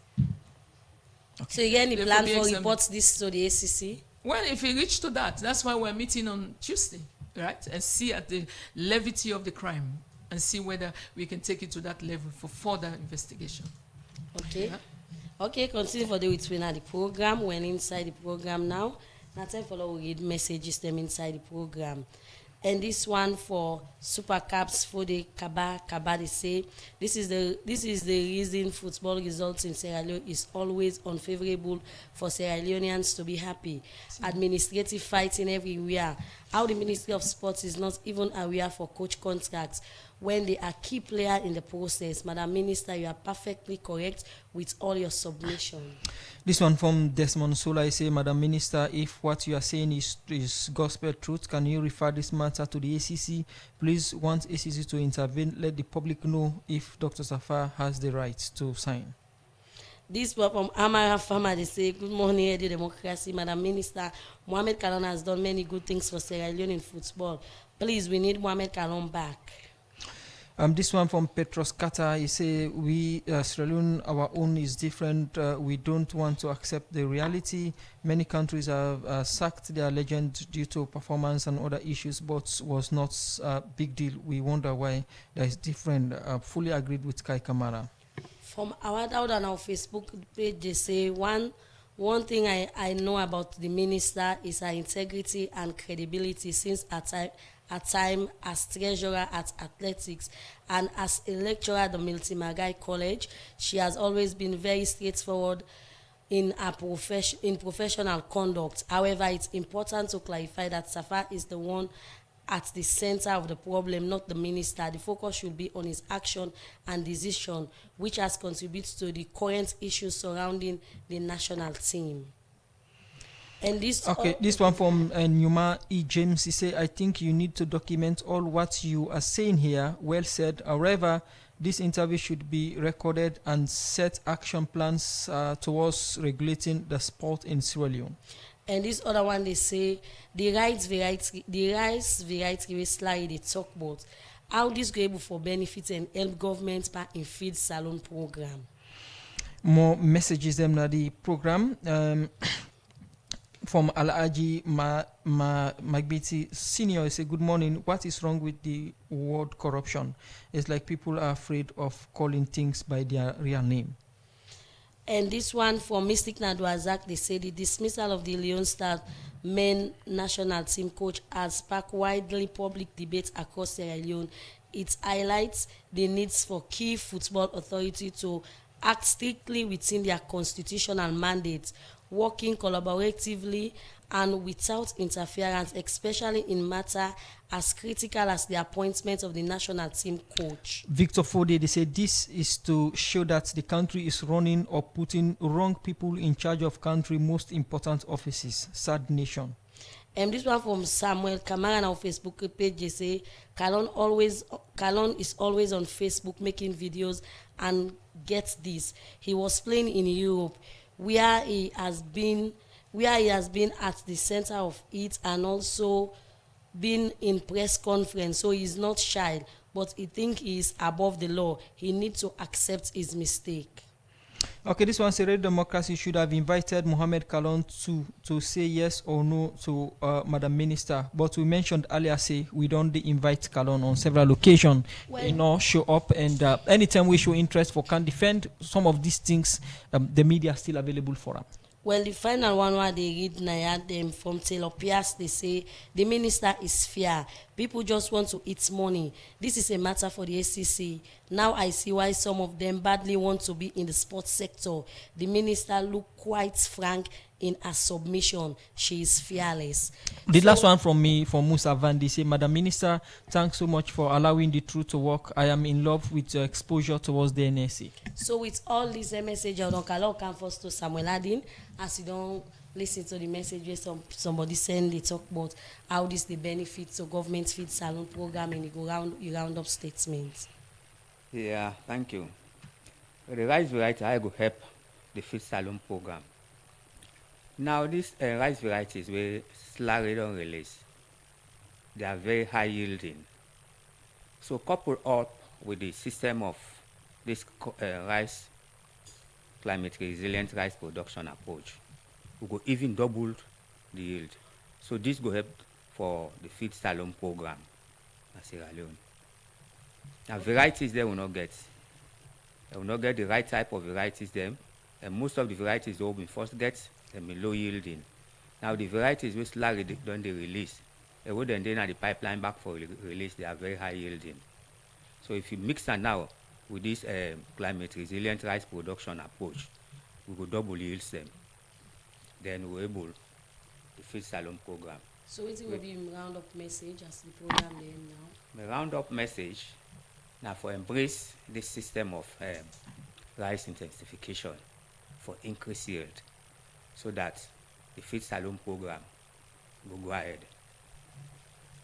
Okay. So you get any plan for report this to the ACC? Well, if we reach to that, that's why we're meeting on Tuesday, right? And see at the levity of the crime. And see whether we can take it to that level for further investigation. Okay. Yeah. Okay, continue for the between the program. When inside the program now. Now time for we read messages them inside the program. And this one for Super Caps for the Kaba they say this is the reason football results in Sierra Leone is always unfavorable for Sierra Leoneans to be happy. Administrative fighting everywhere. How the Ministry of Sports is not even aware for coach contracts when they are key player in the process. Madam Minister, you are perfectly correct with all your submission. This one from Desmond Sola, I say, Madam Minister, if what you are saying is gospel truth, can you refer this matter to the ACC? Please, want ACC to intervene, let the public know if Dr. Safar has the right to sign. This one from Amara Farmer, they say, good morning, Radio Democracy. Madam Minister, Mohamed Kalon has done many good things for Sierra Leone in football. Please, we need Mohamed Kalon back. This one from Petros Kata, he say, we, Sierra Leone, our own is different. We don't want to accept the reality. Many countries have sacked their legend due to performance and other issues, but was not a big deal. We wonder why that is different. Fully agreed with Kai Kamara. From our on our Facebook page, they say, one thing I know about the minister is her integrity and credibility since at time as treasurer at athletics and as a lecturer at the Milton Magai College. She has always been very straightforward in her professional conduct. However, it's important to clarify that Safar is the one at the center of the problem, not the minister. The focus should be on his action and decision, which has contributed to the current issues surrounding the national team. And this one from Numa E. James, he say, I think you need to document all what you are saying here. Well said. However, this interview should be recorded and set action plans towards regulating the sport in Sierra Leone. And this other one, they say, the rights variety wrestler they talk about how this go able for benefits and help government by in feed salon program. More messages them na the program. From Alaji Magbiti Senior, I say, good morning. What is wrong with the word corruption? It's like people are afraid of calling things by their real name. And this one from Mystic Nadwazak, they say the dismissal of the Leon Star men national team coach has sparked widely public debate across Sierra Leone. It highlights the needs for key football authority to act strictly within their constitutional mandates, working collaboratively and without interference, especially in matter as critical as the appointment of the national team coach. Victor Fode, they say this is to show that the country is running or putting wrong people in charge of country most important offices. Sad nation. And this one from Samuel Kamara on our Facebook page, they say Kalon is always on Facebook making videos, and get this, he was playing in Europe where he has been at the center of it and also been in press conference, so he's not shy, but he think he is above the law. He needs to accept his mistake. Okay, this one said Democracy should have invited Mohamed Kalon to say yes or no to Madam Minister, but we mentioned earlier say we don't invite Kalon on several occasions. Show up, and anytime we show interest for can defend some of these things, the media are still available for them. Well, the final one where they read them from Taylor Pierce, they say the minister is fair. People just want to eat money. This is a matter for the ACC. Now I see why some of them badly want to be in the sports sector. The minister looked quite frank in her submission. She is fearless. The last one from me, from Musa Vandi, say, Madam Minister, thanks so much for allowing the truth to work. I am in love with your exposure towards the NSA. So with all this message, I don't come first to Samuel Adin, as you don't listen to the messages somebody send, they talk about how this the benefits of government feed salon program, and you round up statements. Yeah, thank you. The rice variety, I go help the feed salon program. Now, these rice varieties where slurry don't release, they are very high yielding. So coupled up with the system of this rice climate resilient rice production approach, we go even double the yield. So this go help for the feed salon program at Sierra Leone. Now varieties they will not get. They will not get the right type of varieties them, and most of the varieties they will be first get them be low yielding. Now the varieties which slowly don't they release, they would then at the pipeline back for release, they are very high yielding. So if you mix that now with this climate resilient rice production approach, we will double yields them. Then we're able to feed salon program. So it will be a roundup message as the program there now? The roundup message now for embrace this system of rice intensification for increased yield, so that the feed salon program will go ahead.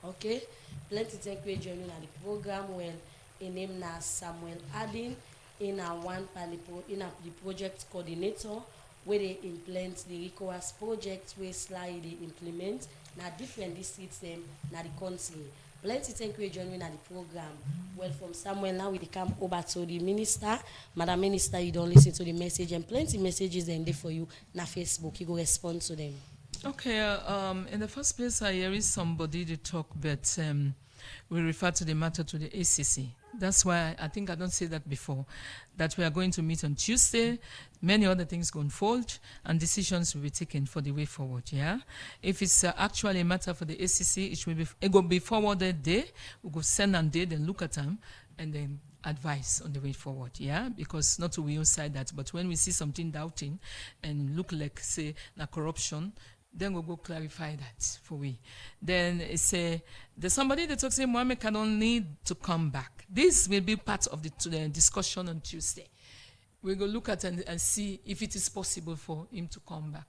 Okay, plenty thank you joining at the program. Well, in name na Samuel Adin, in a the project coordinator, where they implement the RECOWAS project, where slide they implement na different districts them na the country. Plenty thank you joining at the program. Well, from Samuel now we come over to the minister. Madam Minister, you don't listen to the message, and plenty messages then there for you na Facebook. You go respond to them. Okay, in the first place, I hear somebody to talk, but we refer to the matter to the ACC. That's why I think I don't say that before, that we are going to meet on Tuesday. Many other things going forward, and decisions will be taken for the way forward. Yeah, if it's actually a matter for the ACC, it will be forwarded there. We will send and there, then look at them, and then advice on the way forward. Yeah, because not to we outside that, but when we see something doubting and look like say na corruption, then we'll go clarify that for we. Then there's somebody that talks, say Mohammed cannot need to come back. This will be part of the discussion on Tuesday. We'll go look at and see if it is possible for him to come back.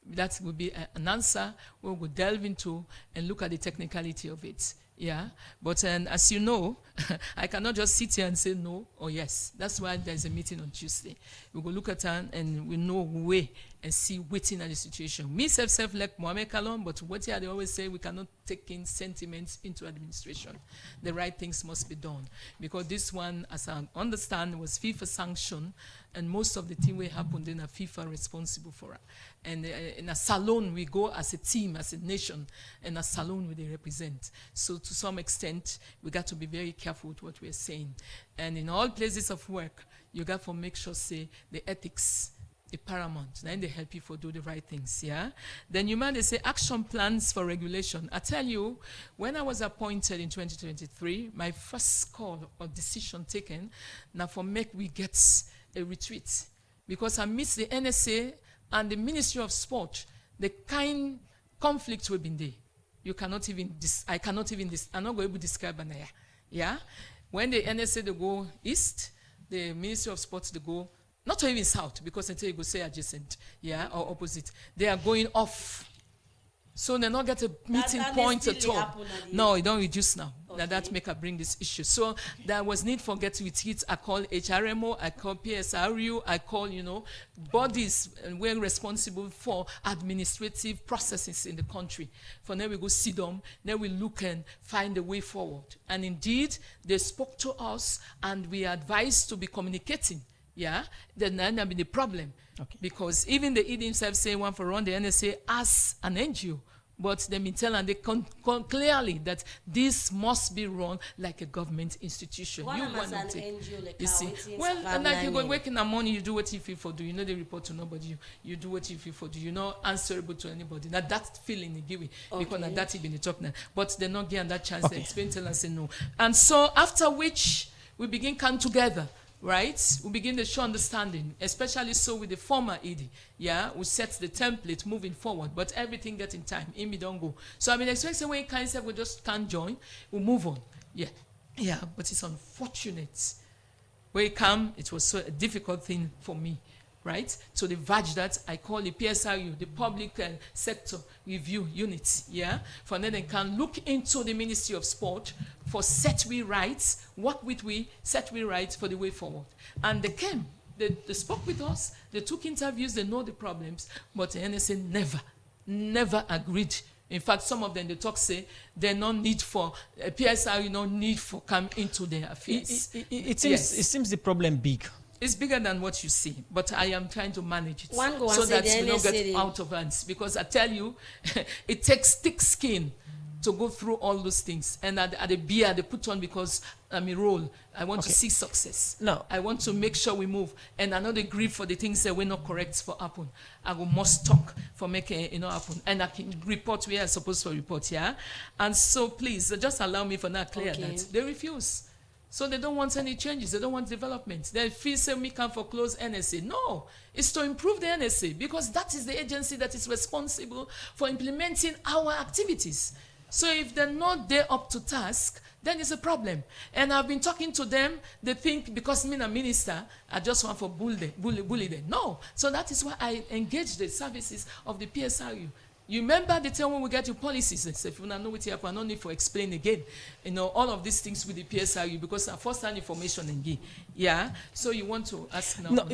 That will be an answer we'll go delve into and look at the technicality of it. Yeah, but as you know, I cannot just sit here and say no or yes. That's why there's a meeting on Tuesday. We will look at it and we know way and see waiting at the situation. Me self like Mohammed Kalon, but what they always say, we cannot take in sentiments into administration. The right things must be done, because this one, as I understand, was FIFA sanctioned, and most of the thing will happen then are FIFA responsible for it. And in a salon we go as a team, as a nation, and a salon they represent. So to some extent, we got to be very careful with what we're saying. And in all places of work, you got to make sure, say, the ethics is paramount. Then they help you for do the right things, yeah? Then you might say action plans for regulation. I tell you, when I was appointed in 2023, my first call or decision taken, now for make we get a retreat. Because I miss the NSA and the Ministry of Sport, the kind conflict we've been there. You cannot even, I'm not going to be able to describe it. Yeah? When the NSA, they go east, the Ministry of Sports, they go, not even south, because until you go say adjacent, yeah, or opposite. They are going off. So they not get a meeting point at all. No, it don't reduce now. Okay. Now that make her bring this issue. So there was need for get retreats. I call HRMO, I call PSRU, I call, bodies we're responsible for administrative processes in the country. For now we go sit down, then we look and find a way forward. And indeed, they spoke to us and we are advised to be communicating. Yeah, then that be the problem. Okay. Because even the ED himself say one for run the NSA as an NGO But they tell and they clearly that this must be run like a government institution. One you want want an to NGO like you see. Well, and like you go work in the morning, you do what you feel for do. You know they report to nobody. You do what you feel for do. You're not answerable to anybody. Now that feeling they give it because now that even the talk now. But they're not given that chance. They explain, tell and say no. And so after which we begin come together. Right? We begin to show understanding, especially so with the former ED. Yeah, we set the template moving forward, but everything gets in time. Imi don't go. So I've been expecting when kind of we just can't join, we move on. Yeah, but it's unfortunate. When it come, it was so a difficult thing for me. Right? To the verge that I call the PSRU, the Public Sector Review Unit, yeah? For then they can look into the Ministry of Sport for set we rights, work with we, set we rights for the way forward. And they came, they spoke with us, they took interviews, they know the problems, but the NSA never agreed. In fact, some of them, they talk say, they no need for, PSRU no need for come into their affairs. It seems the problem big. It's bigger than what you see, but I am trying to manage it so that we don't get out of hands. Because I tell you, it takes thick skin to go through all those things. And at the beer they put on because I'm a role. I want to see success. No. I want to make sure we move. And I know the grief for the things that we're not correct for happen. I must talk for making it happen. And I can report where I'm supposed to report, yeah? And so please, just allow me for now clear that. They refuse. So they don't want any changes. They don't want development. They feel say we can foreclose NSA. No, it's to improve the NSA because that is the agency that is responsible for implementing our activities. So if they're not there up to task, then it's a problem. And I've been talking to them. They think because I'm a minister, I just want for bully them. No. So that is why I engage the services of the PSRU. You remember the time when we get to policies, if you don't know what you have, I don't need to explain again. You know, all of these things with the PSRU because our first-hand information and give. Yeah? So you want to ask now? No,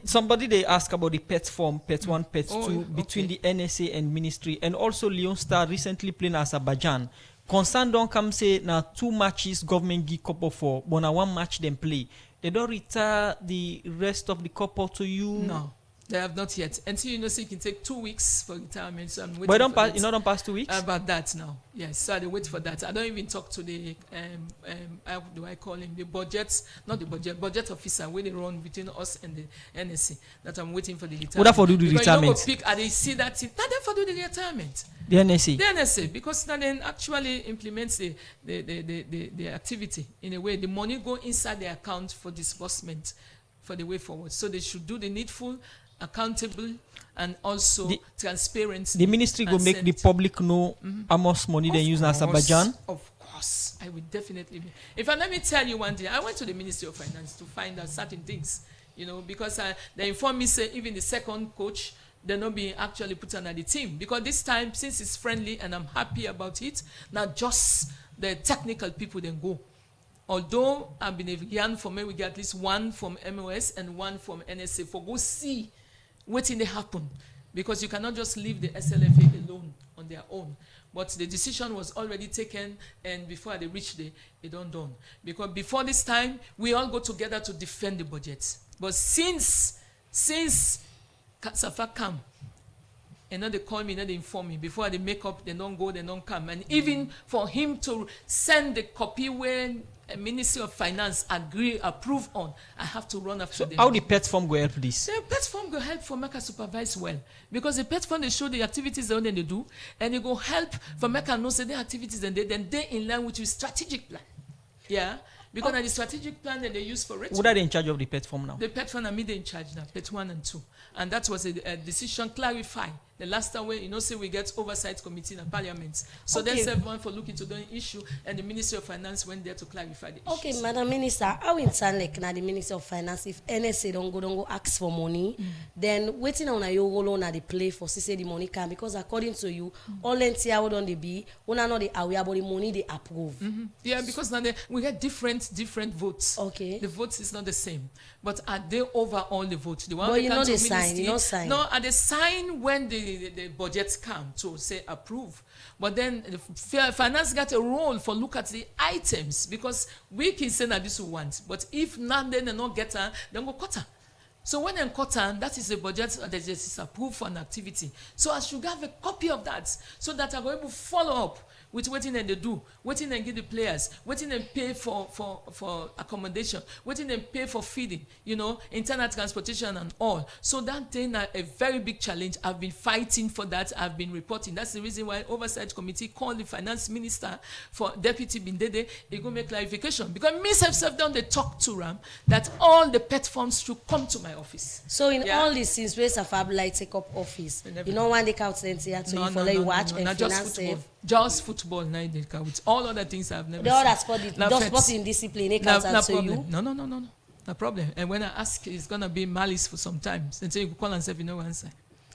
somebody they ask about the PET form, PET 1, PET 2, between the NSA and ministry. And also Leon Star recently playing Azerbaijan. Concern don't come say now 2 matches government give couple for, but now 1 match them play. They don't retire the rest of the couple to you? No. They have not yet. Until you know, so it can take 2 weeks for retirement. So I'm waiting. But don't pass 2 weeks? About that now. Yes. So I wait for that. I don't even talk to the how do I call him? The budget officer when they run between us and the NSC. That I'm waiting for the retirement. What for do the retirement? And they see that now therefore do the retirement. The NSC. The NSC, because now then actually implements the activity in a way. The money go inside the account for disbursement for the way forward. So they should do the needful, accountable, and also transparency. The ministry will make the public know how much money they use in Azerbaijan. Of course, I will definitely. Let me tell you one day, I went to the Ministry of Finance to find out certain things, you know, because they informed me say even the second coach they're not being actually put under the team because this time since it's friendly and I'm happy about it, now just the technical people then go. Although I've been yarn for me, we get at least 1 from MOS and 1 from NSA for go see what in they happen. Because you cannot just leave the SLFA alone on their own. But the decision was already taken and before they reached it don't done. Because before this time, we all go together to defend the budget. But since Safa come, and now they call me, now they inform me. Before they make up, they don't go, they don't come. And even for him to send the copy when a Ministry of Finance approve on, I have to run after them. So how the PET form go help this? The PET form go help for make supervise well. Because the PET form, they show the activities they do, and it go help for make know say the activities and then they in line with your strategic plan. Yeah? Because the strategic plan that they use for it. What are they in charge of the PET form now? The PET form are in charge now, PET 1 and 2. And that was a decision clarified. The last time when, say we get oversight committee in Parliament. So there's everyone for looking to the issue, and the Ministry of Finance went there to clarify the issue. Okay, Madam Minister, how in sound like now the Ministry of Finance, if NSA don't go ask for money, then waiting on a yogo na the play for say the money can, because according to you, all NCA would on the be, una know the aware about the money they approve. Yeah, because now we get different votes. Okay. The votes is not the same. But are they over all the votes? The one but you know they sign, you don't sign. No, are they sign when the budgets come to say approve. But then the finance got a role for look at the items because we can say that this we want. But if not, then they not get her, then go cut her. So when in Cotton, that is a budget that is approved for an activity. So I should have a copy of that so that I will able to follow up with waiting and they do, waiting and give the players, waiting and pay for accommodation, waiting and pay for feeding, internal transportation and all. So that thing a very big challenge. I've been fighting for that. I've been reporting. That's the reason why oversight committee called the finance minister for Deputy Bindede. They go make clarification because me self done they talk to Ram that all the pet forms should come to my office. So in all these things, where Safab like take up office, one day count then say to you for let you watch and finance it. Just football now they can with all other things I've never the other sport in discipline they count to you. No problem. And when I ask, it's gonna be malice for some time. And so you call and say you know answer.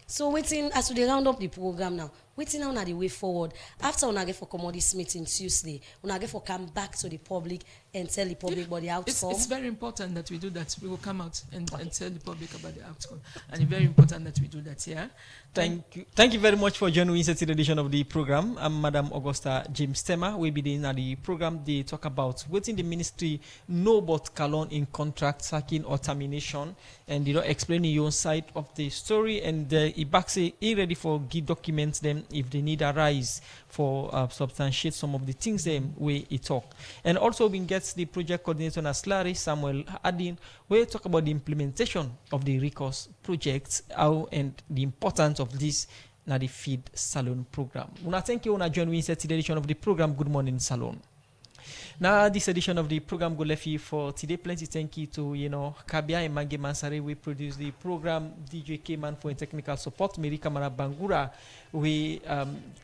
So waiting as we round up the program now. Waiting now the way forward. After when I get for commodities meeting Tuesday, when I get for come back to the public and tell the public about the outcome. It's very important that we do that. We will come out and tell the public about the outcome. And it's very important that we do that, yeah? Thank you very much for joining us at the edition of the program. I'm Madam Augusta James Tema. We'll be doing at the program. They talk about waiting the ministry know about Kalon in contract sacking or termination, and explaining your side of the story. And Ibakse ready for give documents them if they need a rise for substantiate some of the things them where he talk. And also we get the project coordinator Naslari Samuel Adin, where talk about the implementation of the recourse projects, how and the importance of this na the feed salon program. Una thank you una join me in this edition of the program. Good morning, Salon. Now, this edition of the program go left you for today. Plenty thank you to, Kabia and Mange Mansare. We produce the program. DJ K-Man for technical support. Mary Kamara Bangura. We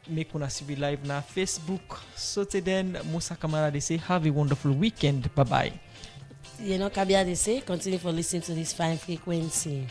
make una see live na Facebook. So then, Musa Kamara, they say, have a wonderful weekend. Bye-bye. Kabia, they say, continue for listening to this fine frequency.